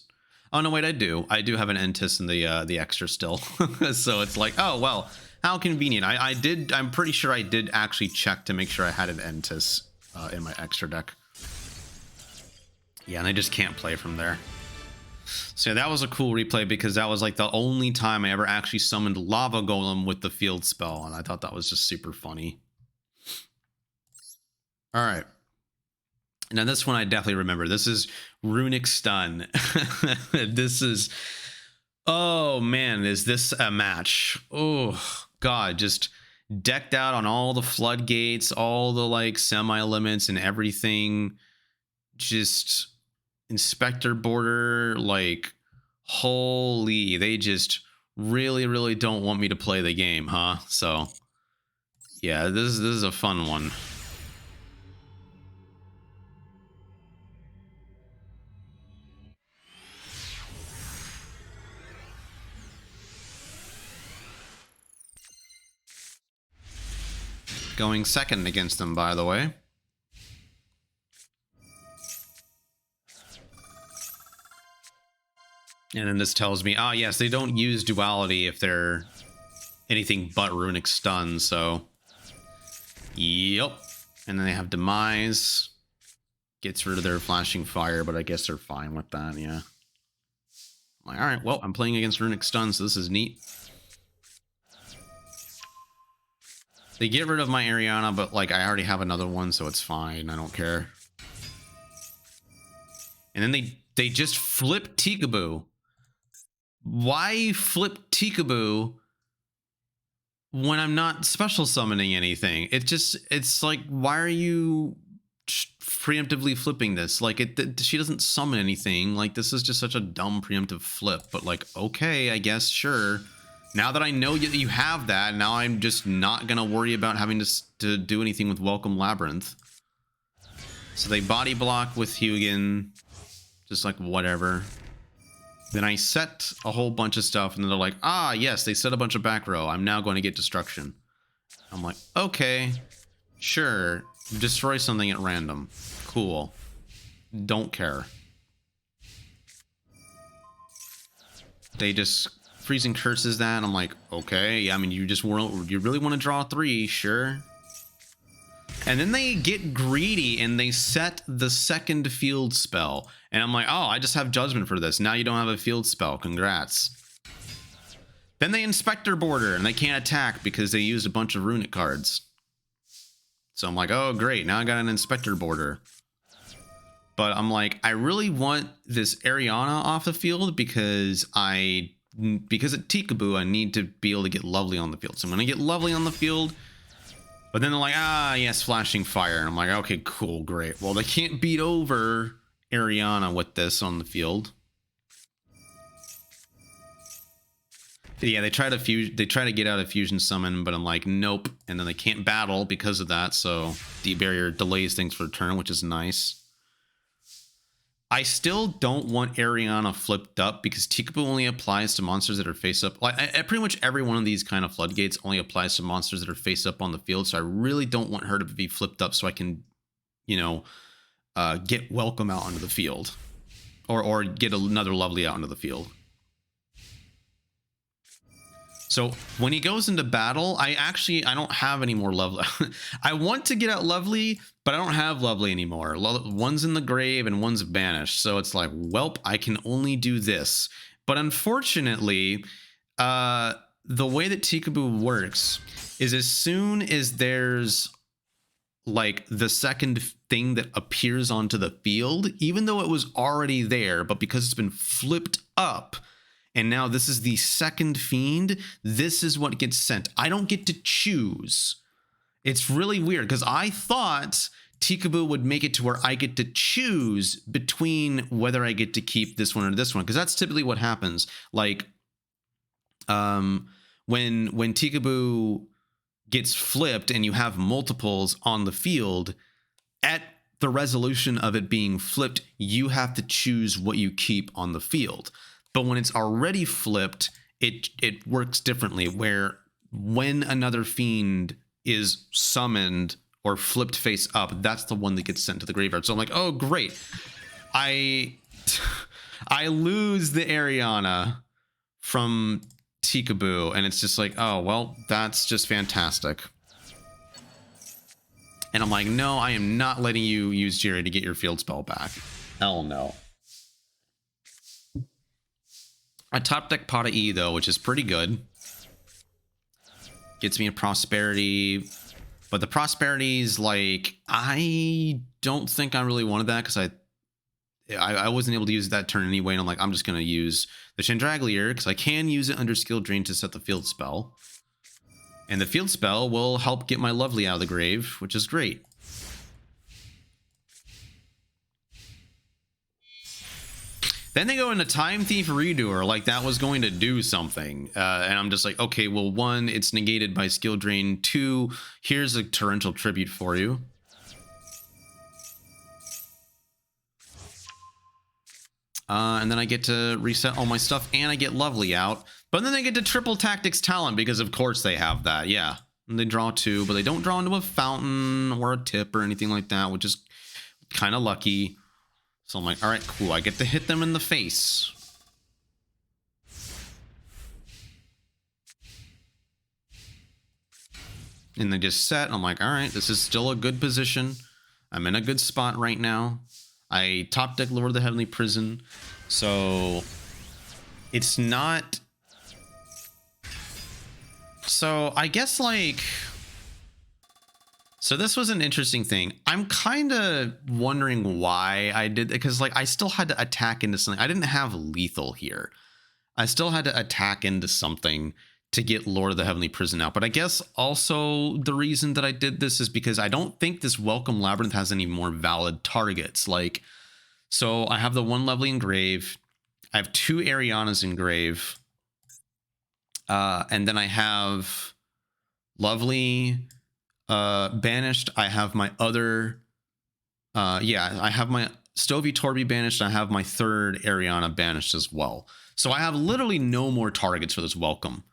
Oh no, wait, I do. I do have an Entis in the extra still. So it's like, oh well, how convenient. I'm pretty sure I did actually check to make sure I had an Entis in my extra deck. Yeah, and I just can't play from there. So yeah, that was a cool replay because that was like the only time I ever actually summoned Lava Golem with the field spell, and I thought that was just super funny. All right. Now this one I definitely remember. This is Runick Stun. This is, oh man, is this a match? Oh god, just decked out on all the floodgates, all the like semi-limits and everything. Just Inspector border, like holy, they just really, really don't want me to play the game, huh? So yeah, this is a fun one. going second against them, by the way. And then this tells me, ah, yes, they don't use Duality if they're anything but Runick Stun, so... Yep. And then they have Demise. Gets rid of their flashing fire, but I guess they're fine with that, yeah. I'm like, alright, well, I'm playing against Runick Stun, so this is neat. They get rid of my Ariana, but, like, I already have another one, so it's fine. I don't care. And then they just flip Tikaboo. Why flip Tikaboo when I'm not special summoning anything? It's like, why are you preemptively flipping this? Like, she doesn't summon anything. Like, this is just such a dumb preemptive flip. But, like, okay, I guess, sure. Now that I know that you have that, now I'm just not gonna worry about having to do anything with Welcome Labrynth. So they body block with Hugin, just like whatever. Then I set a whole bunch of stuff, and then they're like, ah, yes, they set a bunch of back row. I'm now going to get destruction. I'm like, okay, sure. Destroy something at random. Cool. Don't care. They just freezing curses that. I'm like, okay. I mean, you really want to draw 3, sure. And then they get greedy and they set the second field spell. And I'm like, oh, I just have judgment for this. Now you don't have a field spell. Congrats. Then they Inspector Border and they can't attack because they used a bunch of Runick cards. So I'm like, oh, great. Now I got an Inspector Border. But I'm like, I really want this Ariana off the field because at Tikaboo, I need to be able to get Lovely on the field. So I'm going to get Lovely on the field. But then they're like, ah, yes, flashing fire. And I'm like, okay, cool, great. Well, they can't beat over Ariana with this on the field. Yeah, they try to get out of fusion summon, but I'm like, nope. And then they can't battle because of that. So the barrier delays things for a turn, which is nice. I still don't want Ariana flipped up because Tikaboo only applies to monsters that are face up. Like, pretty much every one of these kind of floodgates only applies to monsters that are face up on the field. So I really don't want her to be flipped up so I can, you know, get Welcome out onto the field, or get another Lovely out onto the field. So when he goes into battle, I don't have any more Lovely. I want to get out Lovely, but I don't have Lovely anymore. One's in the grave and one's banished. So it's like, welp, I can only do this. But unfortunately, the way that Tikaboo works is as soon as there's like the second thing that appears onto the field, even though it was already there, but because it's been flipped up, and now this is the second fiend, this is what gets sent. I don't get to choose. It's really weird because I thought Tikaboo would make it to where I get to choose between whether I get to keep this one or this one, because that's typically what happens. Like when Tikaboo gets flipped and you have multiples on the field, at the resolution of it being flipped, you have to choose what you keep on the field. But when it's already flipped, it works differently, where when another fiend is summoned or flipped face up, that's the one that gets sent to the graveyard. So I'm like, oh, great. I lose the Ariana from Tikaboo, and it's just like, oh, well, that's just fantastic. And I'm like, no, I am not letting you use Jerry to get your field spell back. Hell no. I top deck Pot of E, though, which is pretty good. Gets me a prosperity. But the prosperity's like, I don't think I really wanted that because I wasn't able to use that turn anyway. And I'm like, I'm just going to use the Chandraglier because I can use it under skill drain to set the field spell. And the field spell will help get my Lovely out of the grave, which is great. Then they go into Time Thief Redoer, like that was going to do something. And I'm just like, okay, well, 1, it's negated by skill drain. 2, here's a Torrential Tribute for you. And then I get to reset all my stuff and I get Lovely out. But then they get to triple Tactics Talent because of course they have that, yeah. And they draw 2, but they don't draw into a fountain or a tip or anything like that, which is kind of lucky. So I'm like, all right, cool. I get to hit them in the face. And they just set. I'm like, all right, this is still a good position. I'm in a good spot right now. I top deck Lord of the Heavenly Prison. So it's not... So I guess like... So this was an interesting thing. I'm kind of wondering why I did it, because like I still had to attack into something. I didn't have lethal here. I still had to attack into something to get Lord of the Heavenly Prison out. But I guess also the reason that I did this is because I don't think this Welcome Labrynth has any more valid targets. Like, so I have the 1 lovely engrave. I have 2 Arianas engrave. And then I have lovely banished. I have my other I have my Stovey Torby banished. I have my 3rd Ariana banished as well. So I have literally no more targets for this welcome.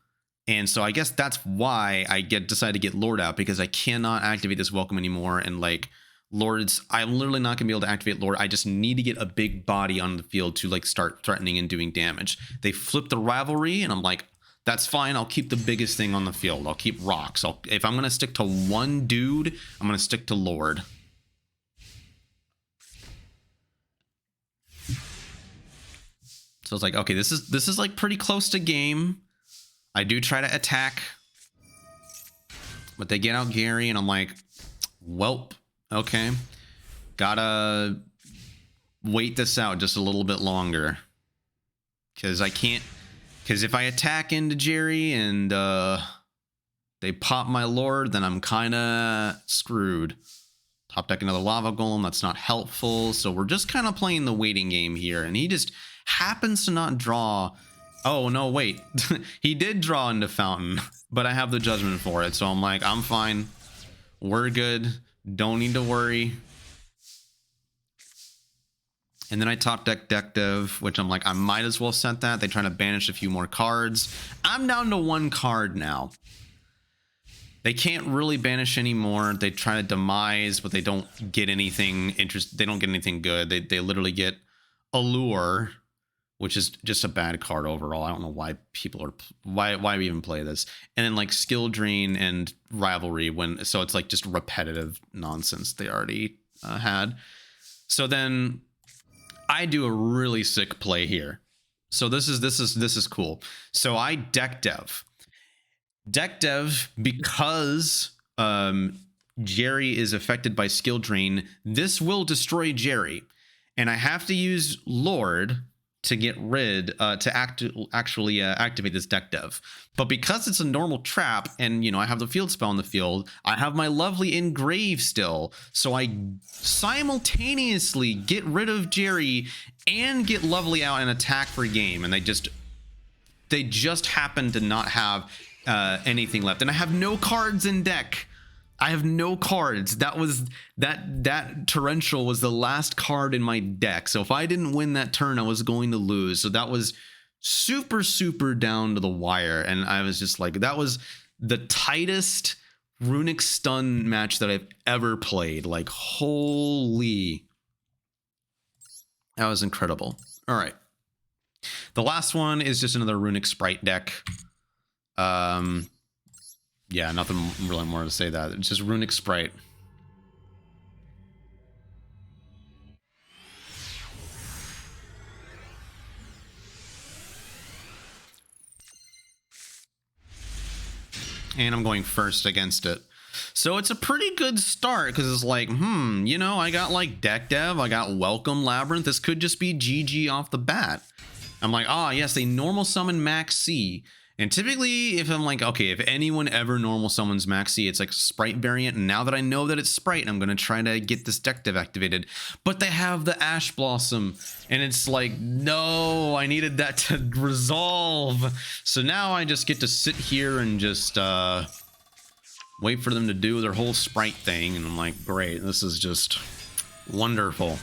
And so I guess that's why I decided to get Lord out, because I cannot activate this welcome anymore. And like Lords, I'm literally not gonna be able to activate Lord. I just need to get a big body on the field to like start threatening and doing damage. They flip the rivalry and I'm like, that's fine. I'll keep the biggest thing on the field. I'll keep rocks. If I'm going to stick to one dude, I'm going to stick to Lord. So it's like, okay, this is like pretty close to game. I do try to attack, but they get out Gary and I'm like, welp, okay. Gotta wait this out just a little bit longer. Because I can't... Because if I attack into Jerry and they pop my Lord, then I'm kind of screwed. Top deck another Lava Golem. That's not helpful. So we're just kind of playing the waiting game here. And he just happens to not draw. Oh, no, wait. He did draw into Fountain, but I have the Judgment for it. So I'm like, I'm fine. We're good. Don't need to worry. And then I top deck Deck Dev, which I'm like, I might as well set that. They try to banish a few more cards. I'm down to 1 card now. They can't really banish anymore. They try to demise, but they don't get anything they don't get anything good. They literally get Allure, which is just a bad card overall. I don't know why people are why we even play this. And then like Skill Drain and Rivalry, so it's like just repetitive nonsense they already had. So then I do a really sick play here. So this is cool. So I deck dev because Jerry is affected by skill drain. This will destroy Jerry, and I have to use Lord to get rid to actually activate this deck dev. But because it's a normal trap and, you know, I have the field spell in the field, I have my lovely engrave still. So I simultaneously get rid of Jerry and get lovely out and attack for game. And they just happen to not have anything left. And I have no cards in deck. I have no cards. That torrential was the last card in my deck. So if I didn't win that turn, I was going to lose. So that was super down to the wire. And I was just like, that was the tightest Runick Stun match that I've ever played. Like, holy. That was incredible. All right. The last one is just another Runick Spright deck. Yeah, nothing really more to say that. It's just Runick Spright. And I'm going first against it. So it's a pretty good start because it's like, you know, I got like deck dev, I got Welcome Labrynth. This could just be GG off the bat. I'm like, yes, they normal summon Max C. And typically, if I'm like, okay, if anyone ever normal summons Max C, it's like Spright variant. And now that I know that it's Spright, I'm going to try to get this deck dev activated. But they have the Ash Blossom. And it's like, no, I needed that to resolve. So now I just get to sit here and just wait for them to do their whole Spright thing. And I'm like, great, this is just wonderful.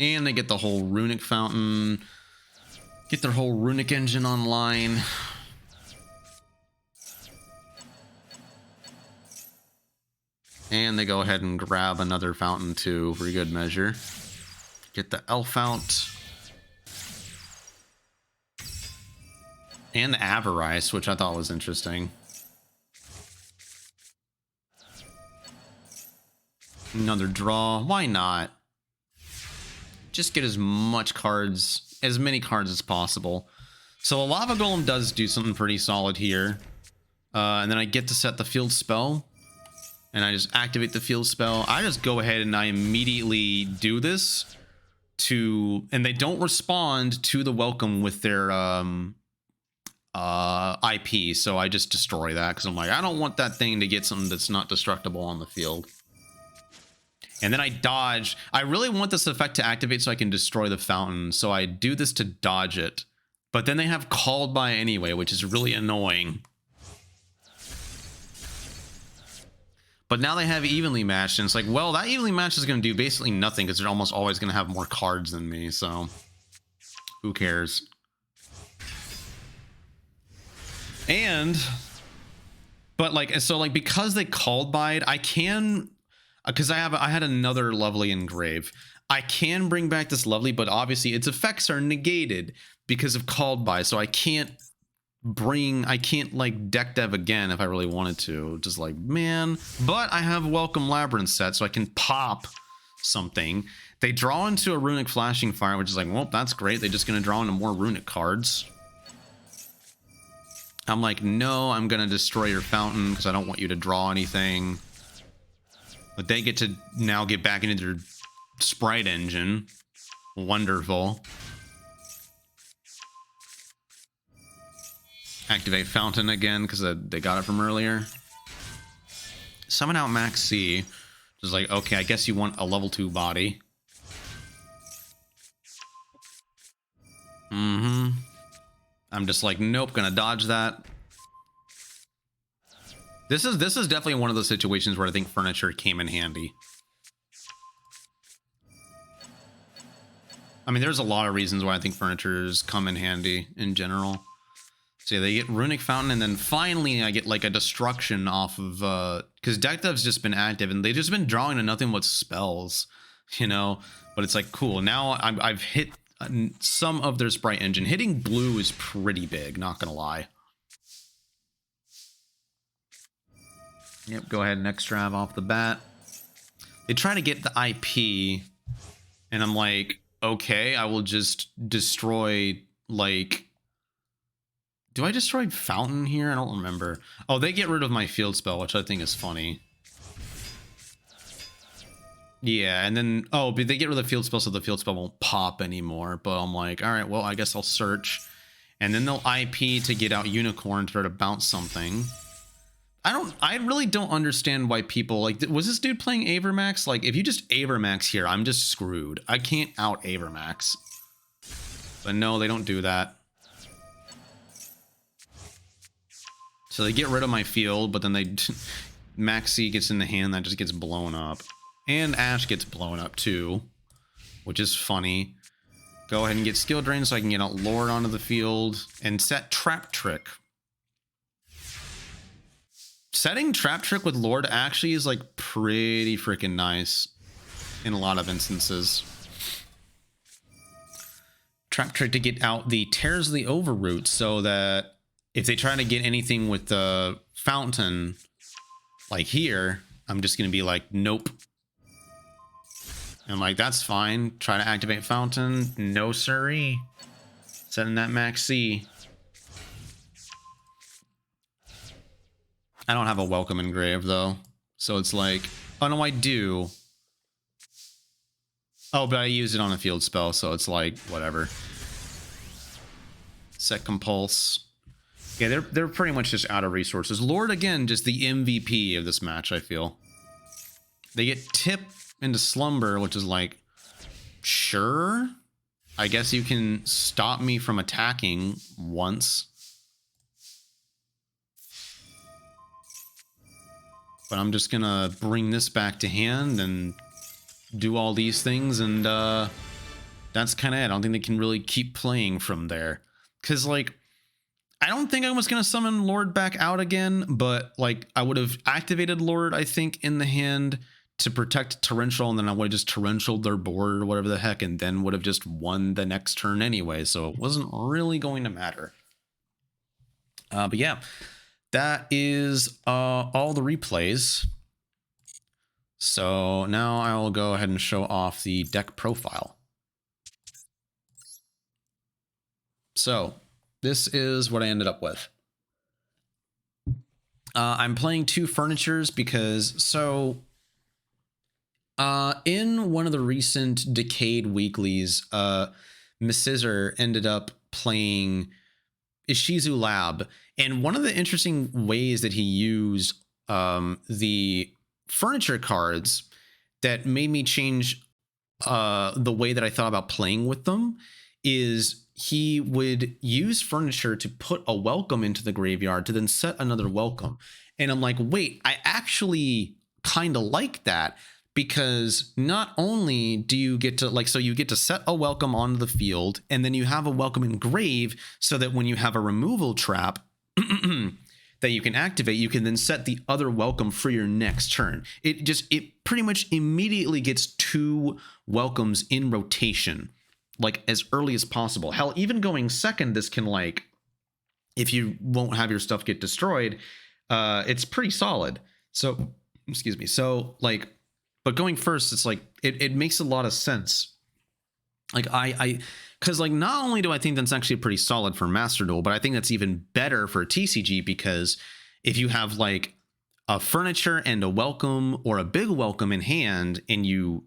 And they get the whole Runick Fountain. Get their whole Runick engine online. And they go ahead and grab another fountain too, for good measure. Get the elf out. And the Avarice, which I thought was interesting. Another draw. Why not? Just get as much cards, as many cards as possible. So a Lava Golem does do something pretty solid here. And then I get to set the field spell. And I just activate the field spell. I just go ahead and I immediately do this to... And they don't respond to the welcome with their IP. So I just destroy that because I'm like, I don't want that thing to get something that's not destructible on the field. And then I dodge. I really want this effect to activate so I can destroy the fountain. So I do this to dodge it. But then they have called by anyway, which is really annoying. But now they have evenly matched, and it's like, well, that evenly matched is going to do basically nothing because they're almost always going to have more cards than me, so who cares? And, but like, so like, because they called by it, I can, because I had another lovely engrave. I can bring back this lovely, but obviously its effects are negated because of called by, so I can't like deck dev again if I really wanted to. Just like, man, but I have welcome Labrynth set, so I can pop something. They draw into a Runick Flashing Fire, which is like, well, that's great. They're just gonna draw into more Runick cards. I'm like, no, I'm gonna destroy your fountain because I don't want you to draw anything. But they get to now get back into their Sprite engine. Wonderful. Activate fountain again because they got it from earlier. Summon out Max C. Just like, okay, I guess you want a level 2 body. I'm just like, nope, gonna dodge that. This is definitely one of those situations where I think furniture came in handy. I mean, there's a lot of reasons why I think furnitures come in handy in general. So yeah, they get Runick Fountain, and then finally I get like a destruction off of, because deck dev's just been active, and they've just been drawing to nothing but spells, you know? But it's like, cool, now I've hit some of their Sprite engine. Hitting blue is pretty big, not gonna lie. Yep, go ahead and extrav off the bat. They try to get the IP, and I'm like, okay, I will just destroy, like... Do I destroy Fountain here? I don't remember. Oh, they get rid of my field spell, which I think is funny. Yeah, and then... Oh, but they get rid of the field spell, so the field spell won't pop anymore. But I'm like, alright, well, I guess I'll search. And then they'll IP to get out Unicorn to try to bounce something. I really don't understand why people... Like, was this dude playing Avermax? Like, if you just Avermax here, I'm just screwed. I can't out Avermax. But no, they don't do that. So they get rid of my field, but then they... Maxi gets in the hand, that just gets blown up. And Ash gets blown up too, which is funny. Go ahead and get Skill Drain so I can get out Lord onto the field. And set Trap Trick. Setting Trap Trick with Lord actually is like pretty freaking nice in a lot of instances. Trap Trick to get out the Tears of the Overroot so that if they try to get anything with the fountain, like here, I'm just going to be like, nope. I'm like, that's fine. Try to activate fountain. No siree. Setting that Max C. I don't have a welcome engrave though. So it's like, oh no, I do. Oh, but I used it on a field spell, so it's like, whatever. Set Compulse. Yeah, they're pretty much just out of resources. Lord, again, just the MVP of this match, I feel. They get Tip into Slumber, which is like, sure. I guess you can stop me from attacking once. But I'm just gonna bring this back to hand and do all these things, and that's kind of it. I don't think they can really keep playing from there. Because, like, I don't think I was going to summon Lord back out again, but like I would have activated Lord, I think, in the hand to protect Torrential, and then I would have just Torrentialed their board or whatever the heck, and then would have just won the next turn anyway, so it wasn't really going to matter. But yeah, that is all the replays. So now I will go ahead and show off the deck profile. So this is what I ended up with. I'm playing 2 furnitures because in one of the recent Decayed weeklies, Miss Scissor ended up playing Ishizu Lab, and one of the interesting ways that he used the furniture cards that made me change the way that I thought about playing with them is he would use furniture to put a welcome into the graveyard to then set another welcome. And I'm like, wait, I actually kind of like that, because not only do you get to like, so you get to set a welcome onto the field, and then you have a welcome engrave so that when you have a removal trap that you can activate, you can then set the other welcome for your next turn. It pretty much immediately gets 2 welcomes in rotation, like as early as possible. Hell, even going second, this can, like, if you won't have your stuff get destroyed, it's pretty solid. So, excuse me. So like, but going first, it's like, it makes a lot of sense. Like because like, not only do I think that's actually pretty solid for Master Duel, but I think that's even better for TCG, because if you have like a furniture and a welcome or a big welcome in hand, and you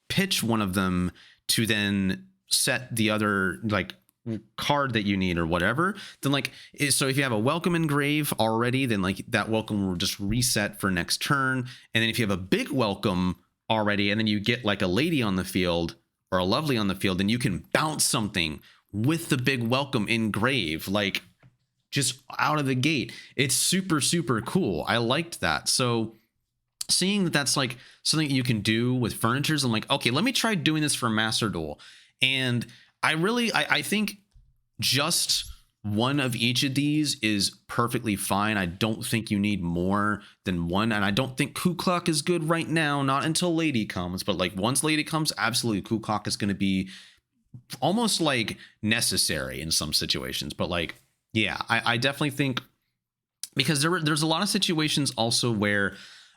pitch one of them to then set the other like card that you need or whatever, then like, so if you have a welcome engrave already, then like that welcome will just reset for next turn. And then if you have a big welcome already, and then you get like a lady on the field or a lovely on the field, then you can bounce something with the big welcome engrave, like just out of the gate. It's super, super cool. I liked that. So seeing that that's like something you can do with furnitures, I'm like, okay, let me try doing this for Master Duel. And I think just one of each of these is perfectly fine. I don't think you need more than one. And I don't think Ku Klux is good right now, not until Lady comes. But like once Lady comes, absolutely Ku Klux is going to be almost like necessary in some situations. But like, yeah, I definitely think, because there's a lot of situations also where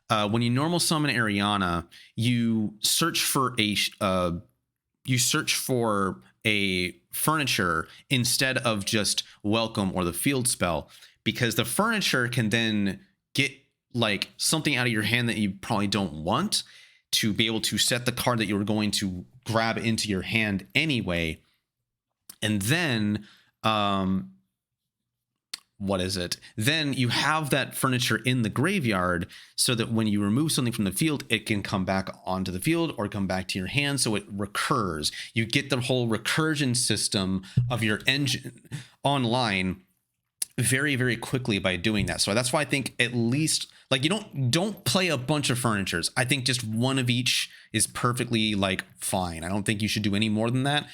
when you normal summon Ariana, you search for a furniture instead of just welcome or the field spell, because the furniture can then get like something out of your hand that you probably don't want, to be able to set the card that you were going to grab into your hand anyway. And then then you have that furniture in the graveyard, so that when you remove something from the field, it can come back onto the field or come back to your hand. So it recurs. You get the whole recursion system of your engine online very, very quickly by doing that. So that's why I think at least like you don't play a bunch of furnitures. I think just one of each is perfectly like fine. I don't think you should do any more than that.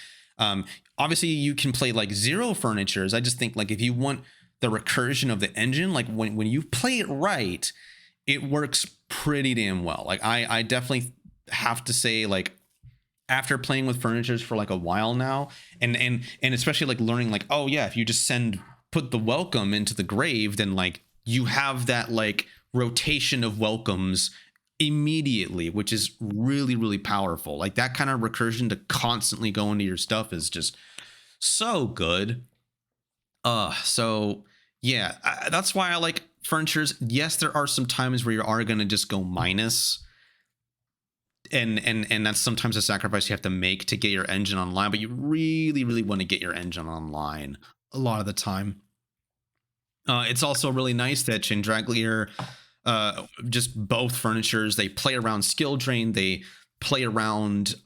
Obviously you can play like 0 furnitures. I just think like if you want the recursion of the engine, like when you play it right, it works pretty damn well. Like I definitely have to say, like after playing with furnitures for like a while now, and especially like learning like, oh yeah, if you just put the welcome into the grave, then like you have that like rotation of welcomes immediately, which is really, really powerful. Like that kind of recursion to constantly go into your stuff is just so good. So yeah, that's why I like furnitures. Yes, there are some times where you are going to just go minus, and that's sometimes a sacrifice you have to make to get your engine online, but you really, really want to get your engine online a lot of the time. It's also really nice that Chandraglier, just both furnitures, they play around skill drain, they play around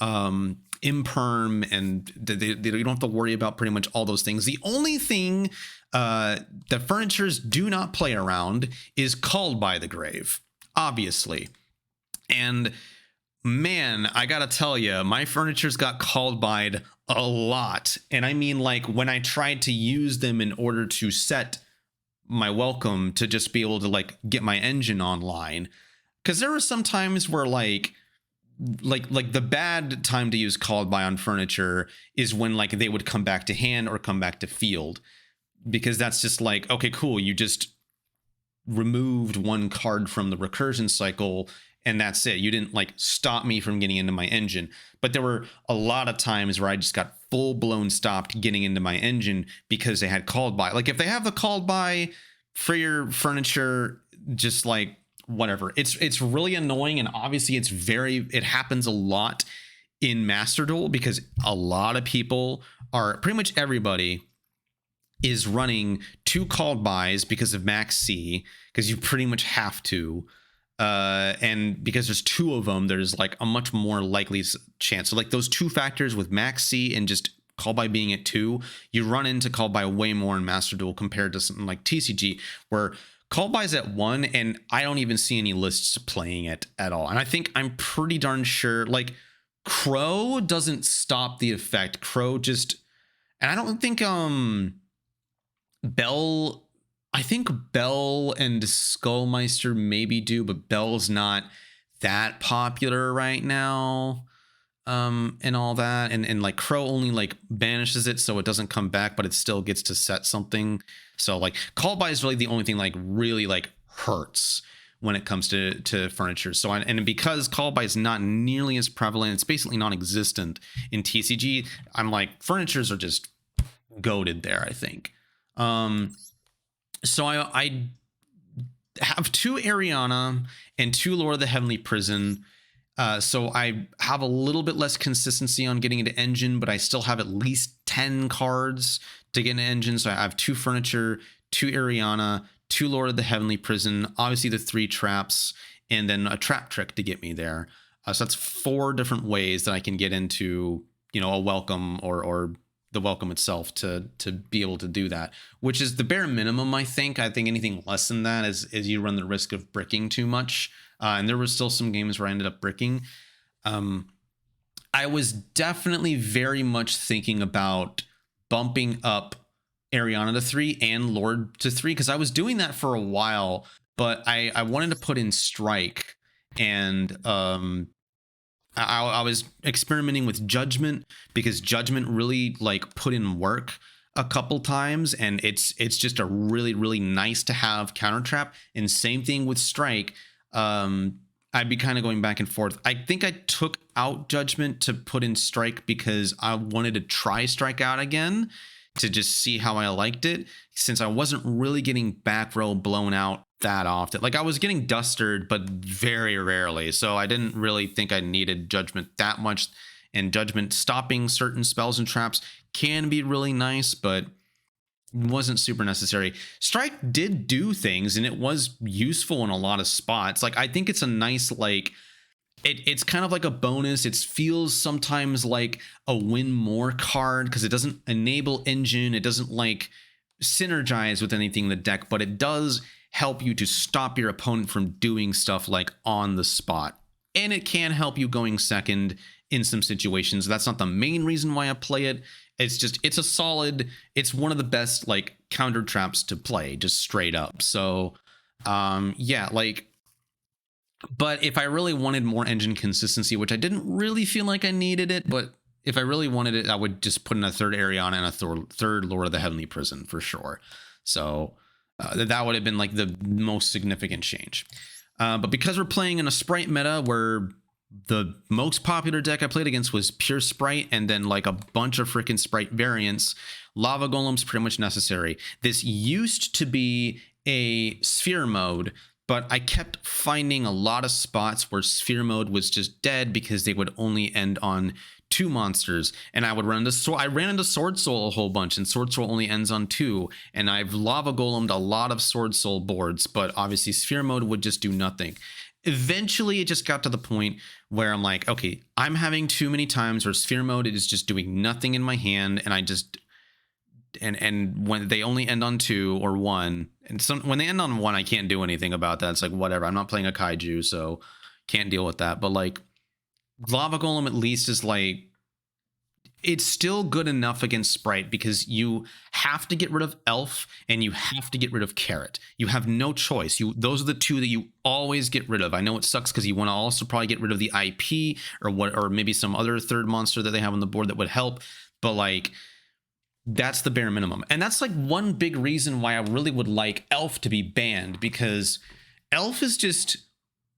imperm, and they don't have to worry about pretty much all those things. The only thing the furnitures do not play around is Called by the Grave, obviously. And Man, I gotta tell you, my furnitures got called by a lot. And I mean, like, when I tried to use them in order to set my welcome to just be able to, like, get my engine online. Because there were some times where, like the bad time to use called by on furniture is when, like, they would come back to hand or come back to field. Because that's just like, okay, cool, you just removed one card from the recursion cycle and that's it. You didn't, like, stop me from getting into my engine. But there were a lot of times where I just got full-blown stopped getting into my engine because they had called by. Like, if they have the called by for your furniture, just, like, whatever. It's really annoying, and obviously it happens a lot in Master Duel because a lot of people are, pretty much everybody is running 2 called bys because of max C, because you pretty much have to. And because there's 2 of them, there's, like, a much more likely chance. So, like, those 2 factors with max C and just call by being at 2, you run into call by way more in Master Duel compared to something like TCG, where call by's at 1 and I don't even see any lists playing it at all. And I think I'm pretty darn sure, like, Crow doesn't stop the effect. Crow just, and I don't think Bell, I think Bell and Skullmeister maybe do, but Bell's not that popular right now, and all that. And like, Crow only, like, banishes it so it doesn't come back, but it still gets to set something. So, like, call by is really the only thing, like, really, like, hurts when it comes to furniture. So, and because call by is not nearly as prevalent, it's basically non-existent in TCG, I'm like, furnitures are just goated there, I think. So I have 2 Ariana and 2 Lord of the Heavenly Prison. So I have a little bit less consistency on getting into engine, but I still have at least 10 cards to get into engine. So I have 2 furniture, 2 Ariana, 2 Lord of the Heavenly Prison, obviously the 3 traps, and then a trap trick to get me there. So that's 4 different ways that I can get into, you know, a welcome or the welcome itself to be able to do that, which is the bare minimum. I think anything less than that is you run the risk of bricking too much. And there were still some games where I ended up bricking. I was definitely very much thinking about bumping up Ariana to 3 and Lord to 3, because I was doing that for a while, but I wanted to put in Strike, and I was experimenting with Judgment, because Judgment really, like, put in work a couple times, and it's just a really, really nice to have counter trap. And same thing with Strike. I'd be kind of going back and forth. I think I took out Judgment to put in Strike because I wanted to try Strike out again to just see how I liked it, since I wasn't really getting back row blown out that often. Like, I was getting dustered, but very rarely, so I didn't really think I needed Judgment that much. And Judgment stopping certain spells and traps can be really nice, but wasn't super necessary. Strike did do things, and it was useful in a lot of spots. Like, I think it's a nice, like, it's kind of like a bonus. It feels sometimes like a win more card because it doesn't enable engine. It doesn't, like, synergize with anything in the deck, but it does help you to stop your opponent from doing stuff, like, on the spot. And it can help you going second in some situations. That's not the main reason why I play it. It's just, it's a solid, it's one of the best, like, counter traps to play, just straight up. So yeah, like, but if I really wanted more engine consistency, which I didn't really feel like I needed it, but if I really wanted it, I would just put in a 3rd Ariana and a 3rd Lord of the Heavenly Prison for sure. So that would have been, like, the most significant change. But because we're playing in a Spright meta where the most popular deck I played against was Pure Spright, and then, like, a bunch of freaking Spright variants, Lava Golem's pretty much necessary. This used to be a Sphere mode, but I kept finding a lot of spots where Sphere mode was just dead because they would only end on 2 monsters, and I would run into I ran into Sword Soul a whole bunch, and Sword Soul only ends on 2, and I've Lava Golemed a lot of Sword Soul boards, but obviously Sphere mode would just do nothing. Eventually it just got to the point where I'm like, okay, I'm having too many times where Sphere mode is just doing nothing in my hand, and I just, and when they only end on 2 or 1, and when they end on 1, I can't do anything about that. It's like, whatever, I'm not playing a kaiju, so can't deal with that. But, like, Lava Golem at least is like, it's still good enough against Spright because you have to get rid of Elf and you have to get rid of Carrot. You have no choice. Those are the two that you always get rid of. I know it sucks because you want to also probably get rid of the IP or maybe some other third monster that they have on the board that would help, but like that's the bare minimum. And that's like one big reason why I really would like Elf to be banned, because Elf is just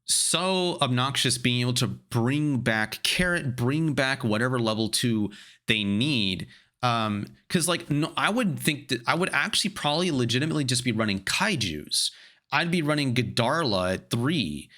so obnoxious being able to bring back Carrot, bring back whatever level 2 they need. Because like, no, I would think that I would actually probably legitimately just be running Kaijus. I'd be running Godarla at 3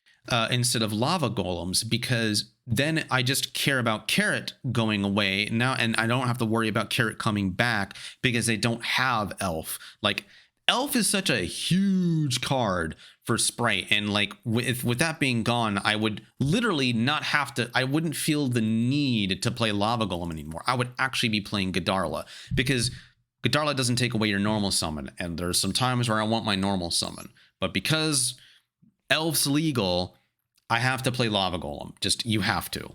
instead of Lava Golems, because then I just care about Carrot going away now, and I don't have to worry about Carrot coming back because they don't have Elf. Like, Elf is such a huge card for Spright, and like with that being gone, I would literally not have to, I wouldn't feel the need to play Lava Golem anymore. I would actually be playing Godarla, because Godarla doesn't take away your normal summon, and there's some times where I want my normal summon, but because Elf's legal, I have to play Lava Golem. Just, you have to.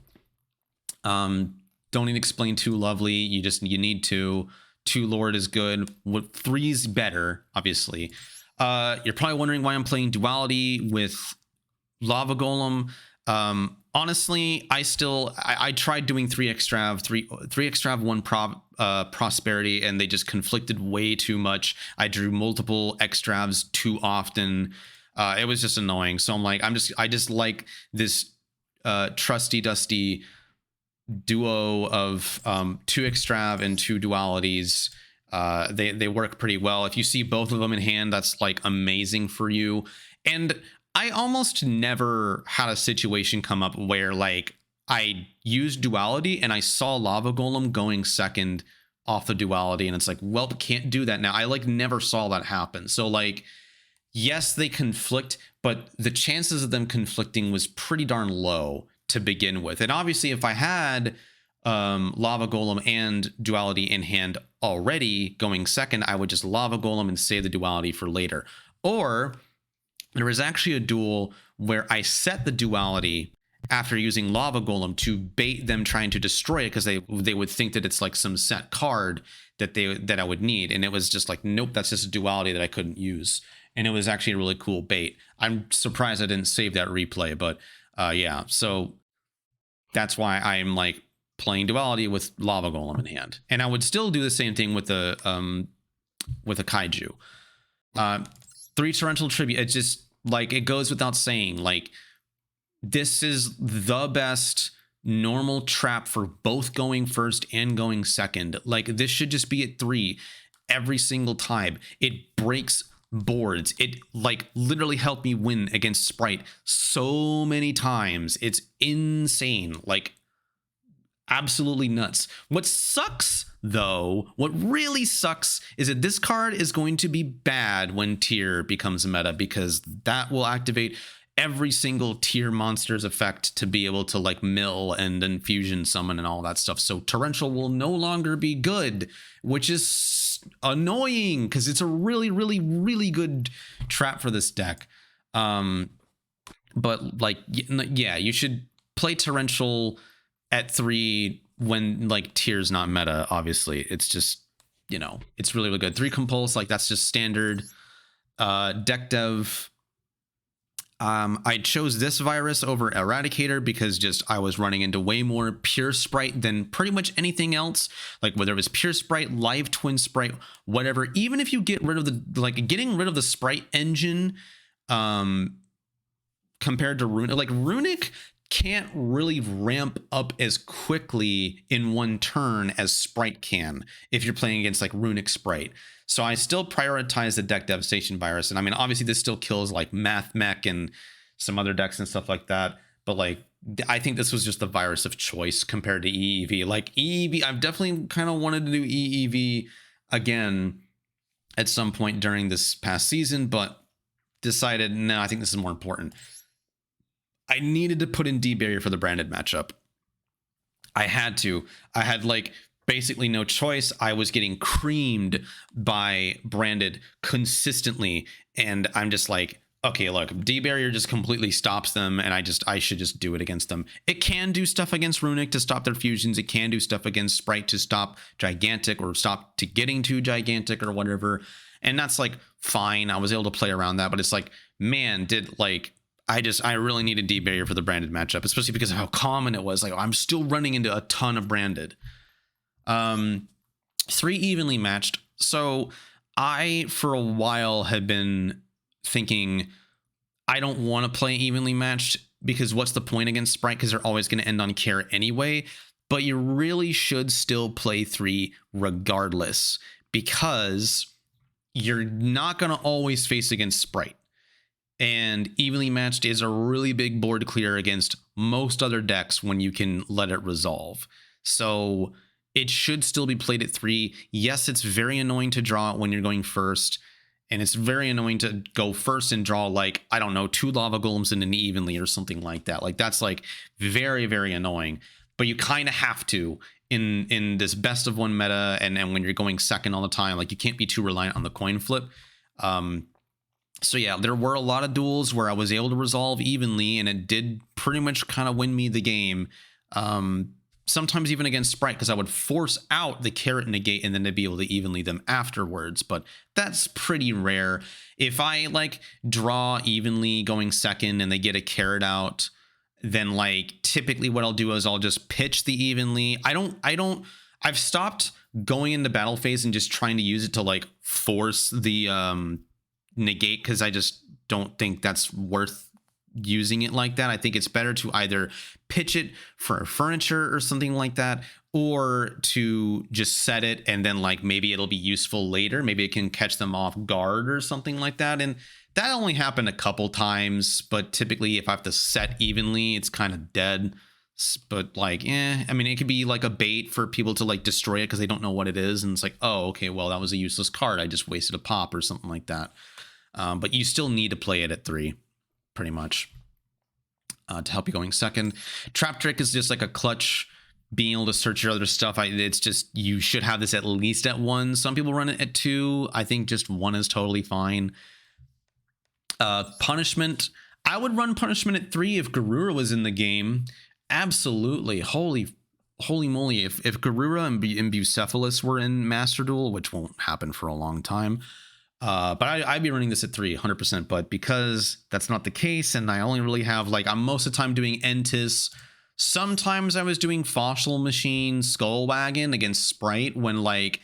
Don't need to explain too lovely. You need to. 2 Lord is good. 3's better, obviously. You're probably wondering why I'm playing Duality with Lava Golem. Honestly, I tried doing 3 Extrav, 3 Extrav, 1 Prosperity, and they just conflicted way too much. I drew multiple Extravs too often. It was just annoying. So I'm like, I just like this trusty dusty duo of 2 Extrav and 2 Dualities. They work pretty well. If you see both of them in hand, that's like amazing for you. And I almost never had a situation come up where like I used Duality and I saw Lava Golem going second off the Duality, and it's like, well, can't do that now. I like never saw that happen. So like, yes, they conflict, but the chances of them conflicting was pretty darn low to begin with. And obviously, if I had Lava Golem and Duality in hand already going second, I would just Lava Golem and save the Duality for later. Or there was actually a duel where I set the Duality after using Lava Golem to bait them trying to destroy it, because they would think that it's like some set card that I would need, and it was just like, nope, that's just a Duality that I couldn't use. And it was actually a really cool bait. I'm surprised I didn't save that replay, but yeah, so that's why I'm like playing Duality with Lava Golem in hand. And I would still do the same thing with a Kaiju. 3 Torrential Tribute, it's just like, it goes without saying, like, this is the best normal trap for both going first and going second. Like, this should just be at 3 every single time. It breaks boards. It like literally helped me win against Spright so many times. It's insane. Like, absolutely nuts. What sucks though, what really sucks, is that this card is going to be bad when tier becomes meta, because that will activate every single tier monster's effect to be able to like mill and infusion summon and all that stuff. So torrential will no longer be good, which is annoying because it's a really, really, really good trap for this deck. But like, yeah, you should play torrential at 3 when like tier's not meta. Obviously, it's just, you know, it's really, really good. 3 compulse, like that's just standard. Deck dev, I chose this virus over Eradicator because just I was running into way more Pure Spright than pretty much anything else. Like whether it was Pure Spright, Live-Twin Spright, whatever. Even if you get rid of the, like getting rid of the Spright engine, compared to Runick, like Runick can't really ramp up as quickly in one turn as Spright can if you're playing against like Runick Spright. So I still prioritize the deck devastation virus. And I mean, obviously this still kills like Math Mech and some other decks and stuff like that. But like, I think this was just the virus of choice compared to EEV. Like EEV, I've definitely kind of wanted to do EEV again at some point during this past season, but decided, no, I think this is more important. I needed to put in D-Barrier for the branded matchup. I had like basically no choice. I was getting creamed by branded consistently, and I'm just like, okay, look, D barrier just completely stops them, and I should just do it against them. It can do stuff against Runick to stop their fusions. It can do stuff against Spright to stop Gigantic or stop to getting to Gigantic or whatever. And that's like fine. I was able to play around that, but it's like, man, I really needed D barrier for the branded matchup, especially because of how common it was. Like, I'm still running into a ton of branded. 3 evenly matched. So I, for a while, had been thinking I don't want to play evenly matched because what's the point against Spright, because they're always going to end on care anyway. But you really should still play 3 regardless, because you're not going to always face against Spright, and evenly matched is a really big board clear against most other decks when you can let it resolve. So it should still be played at 3. Yes, it's very annoying to draw it when you're going first, and it's very annoying to go first and draw, like, I don't know, 2 lava golems in an evenly or something like that. Like, that's like very, very annoying. But you kind of have to in this best of 1 meta, and when you're going second all the time, like, you can't be too reliant on the coin flip. So yeah, there were a lot of duels where I was able to resolve evenly, and it did pretty much kind of win me the game. Sometimes even against Spright, because I would force out the carrot negate and then to be able to evenly them afterwards, but that's pretty rare. If I like draw evenly going second and they get a carrot out, then like typically what I'll do is I'll just pitch the evenly. I've stopped going into battle phase and just trying to use it to like force the negate, because I just don't think that's worth using it like that. I think it's better to either pitch it for furniture or something like that, or to just set it and then like maybe it'll be useful later. Maybe it can catch them off guard or something like that. And that only happened a couple times, but typically if I have to set evenly, it's kind of dead. But like, I mean, it could be like a bait for people to like destroy it because they don't know what it is, and it's like, oh, okay, well, that was a useless card, I just wasted a pop or something like that. But you still need to play it at 3 pretty much to help you going second. Trap Trick is just like a clutch, being able to search your other stuff. It's just, you should have this at least at 1. Some people run it at 2. I think just 1 is totally fine. Punishment, I would run Punishment at 3 if Garura was in the game. Absolutely. Holy moly, if Garura and Bucephalus were in Master Duel, which won't happen for a long time, but I'd be running this at 3 100%. But because that's not the case, and I only really have, like, I'm most of the time doing Entis. Sometimes I was doing Fossil Machine Skullwagon against Spright when like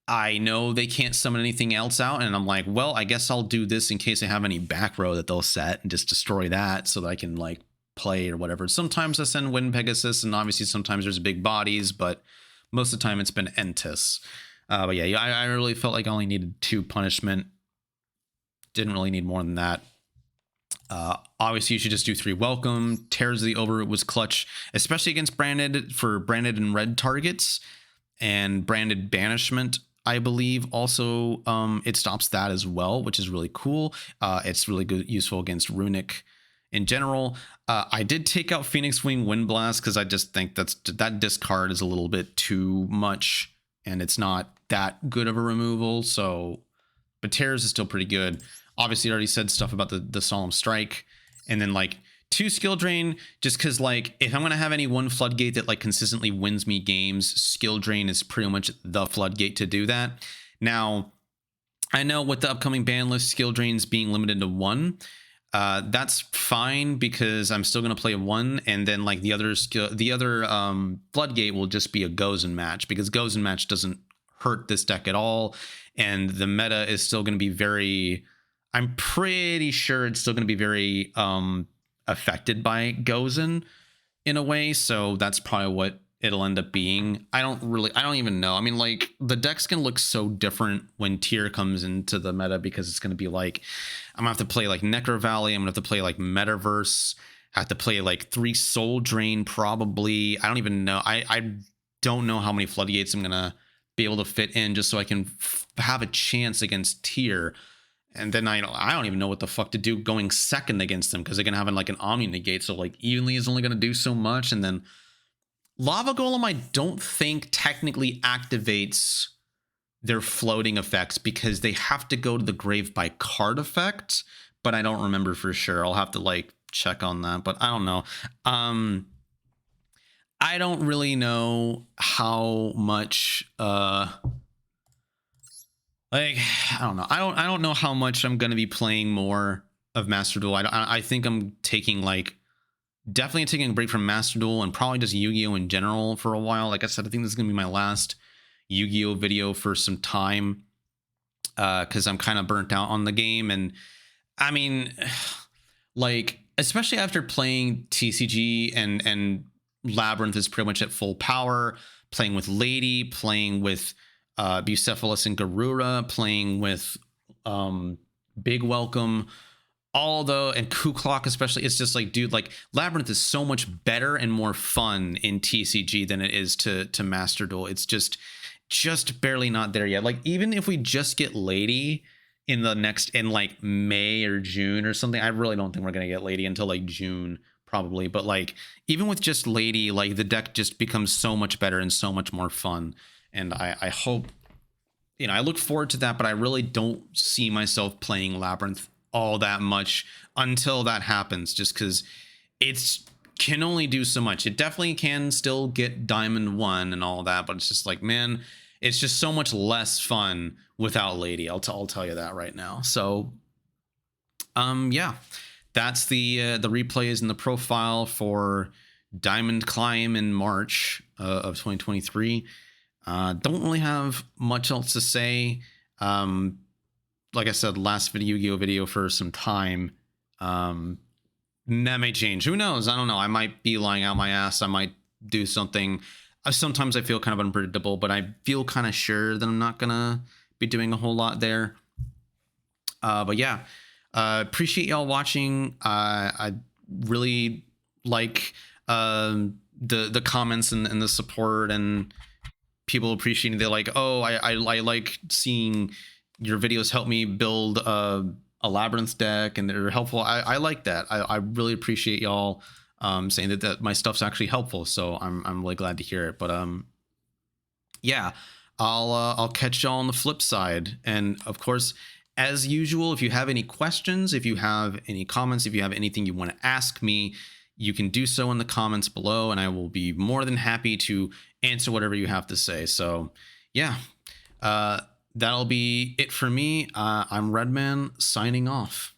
I know they can't summon anything else out, and I'm like, well, I guess I'll do this in case I have any back row that they'll set, and just destroy that so that I can like play or whatever. Sometimes I send Wind Pegasus, and obviously sometimes there's big bodies, but most of the time it's been Entis. But yeah, I really felt like I only needed 2 punishment. Didn't really need more than that. Obviously, you should just do 3 welcome. Tears of the Overroot was clutch, especially against branded, for branded and red targets, and branded banishment, I believe. Also, it stops that as well, which is really cool. It's really good, useful against Runick in general. I did take out Phoenix Wing Wind Blast because I just think that discard is a little bit too much, and it's not that good of a removal. So, but Tears is still pretty good. Obviously, I already said stuff about the Solemn Strike, and then like 2 skill drain, just because like if I'm gonna have any one floodgate that like consistently wins me games, skill drain is pretty much the floodgate to do that. Now, I know with the upcoming ban list, skill drains being limited to 1. That's fine because I'm still gonna play 1, and then like the other floodgate will just be a Gozen match, because Gozen match doesn't hurt this deck at all, and the meta is still gonna be very, I'm pretty sure it's still gonna be very affected by Gozen in a way, so that's probably what it'll end up being. I don't even know. I mean, like, the deck's gonna look so different when Tier comes into the meta, because it's gonna be like, I'm gonna have to play like Necro Valley, I'm gonna have to play like Metaverse, I have to play like 3 Soul Drain probably. I don't even know. I don't know how many floodgates I'm gonna be able to fit in just so I can have a chance against Tier. And then I don't even know what the fuck to do going second against them, because they're gonna have like an Omni negate, so like evenly is only gonna do so much. And then Lava Golem, I don't think technically activates their floating effects, because they have to go to the grave by card effect, but I don't remember for sure. I'll have to like check on that, but I don't know. I don't really know how much like I don't know. I don't know how much I'm gonna be playing more of Master Duel. I think I'm taking like definitely taking a break from Master Duel and probably just Yu-Gi-Oh in general for a while. Like I said, I think this is gonna be my last Yu-Gi-Oh video for some time because I'm kind of burnt out on the game. And I mean, like especially after playing TCG and Labrynth is pretty much at full power, playing with Lady, playing with Bucephalus and Garura, playing with Big Welcome, although and Ku-Klok especially. It's just like, dude, like Labrynth is so much better and more fun in TCG than it is to Master Duel. It's just barely not there yet. Like even if we just get Lady in like May or June or something, I really don't think we're gonna get Lady until like June probably. But like even with just Lady, like the deck just becomes so much better and so much more fun. And I hope, you know, I look forward to that, but I really don't see myself playing Labrynth all that much until that happens, just because it's can only do so much. It definitely can still get Diamond 1 and all that, but it's just like, man, it's just so much less fun without Lady. I'll tell you that right now. So yeah, that's the replays and the profile for Diamond Climb in March of 2023. Don't really have much else to say. Like I said, last Yu-Gi-Oh video for some time. That may change. Who knows? I don't know. I might be lying out my ass. I might do something. Sometimes I feel kind of unpredictable, but I feel kind of sure that I'm not gonna be doing a whole lot there. But yeah, appreciate y'all watching. I really like the comments and the support, and people appreciating. They're like, oh, I like seeing your videos help me build a Labrynth deck, and they're helpful. I like that. I really appreciate y'all saying that my stuff's actually helpful. So I'm really glad to hear it. But yeah, I'll catch y'all on the flip side. And of course, as usual, if you have any questions, if you have any comments, if you have anything you want to ask me, you can do so in the comments below, and I will be more than happy to answer whatever you have to say. So yeah, that'll be it for me. I'm Redman signing off.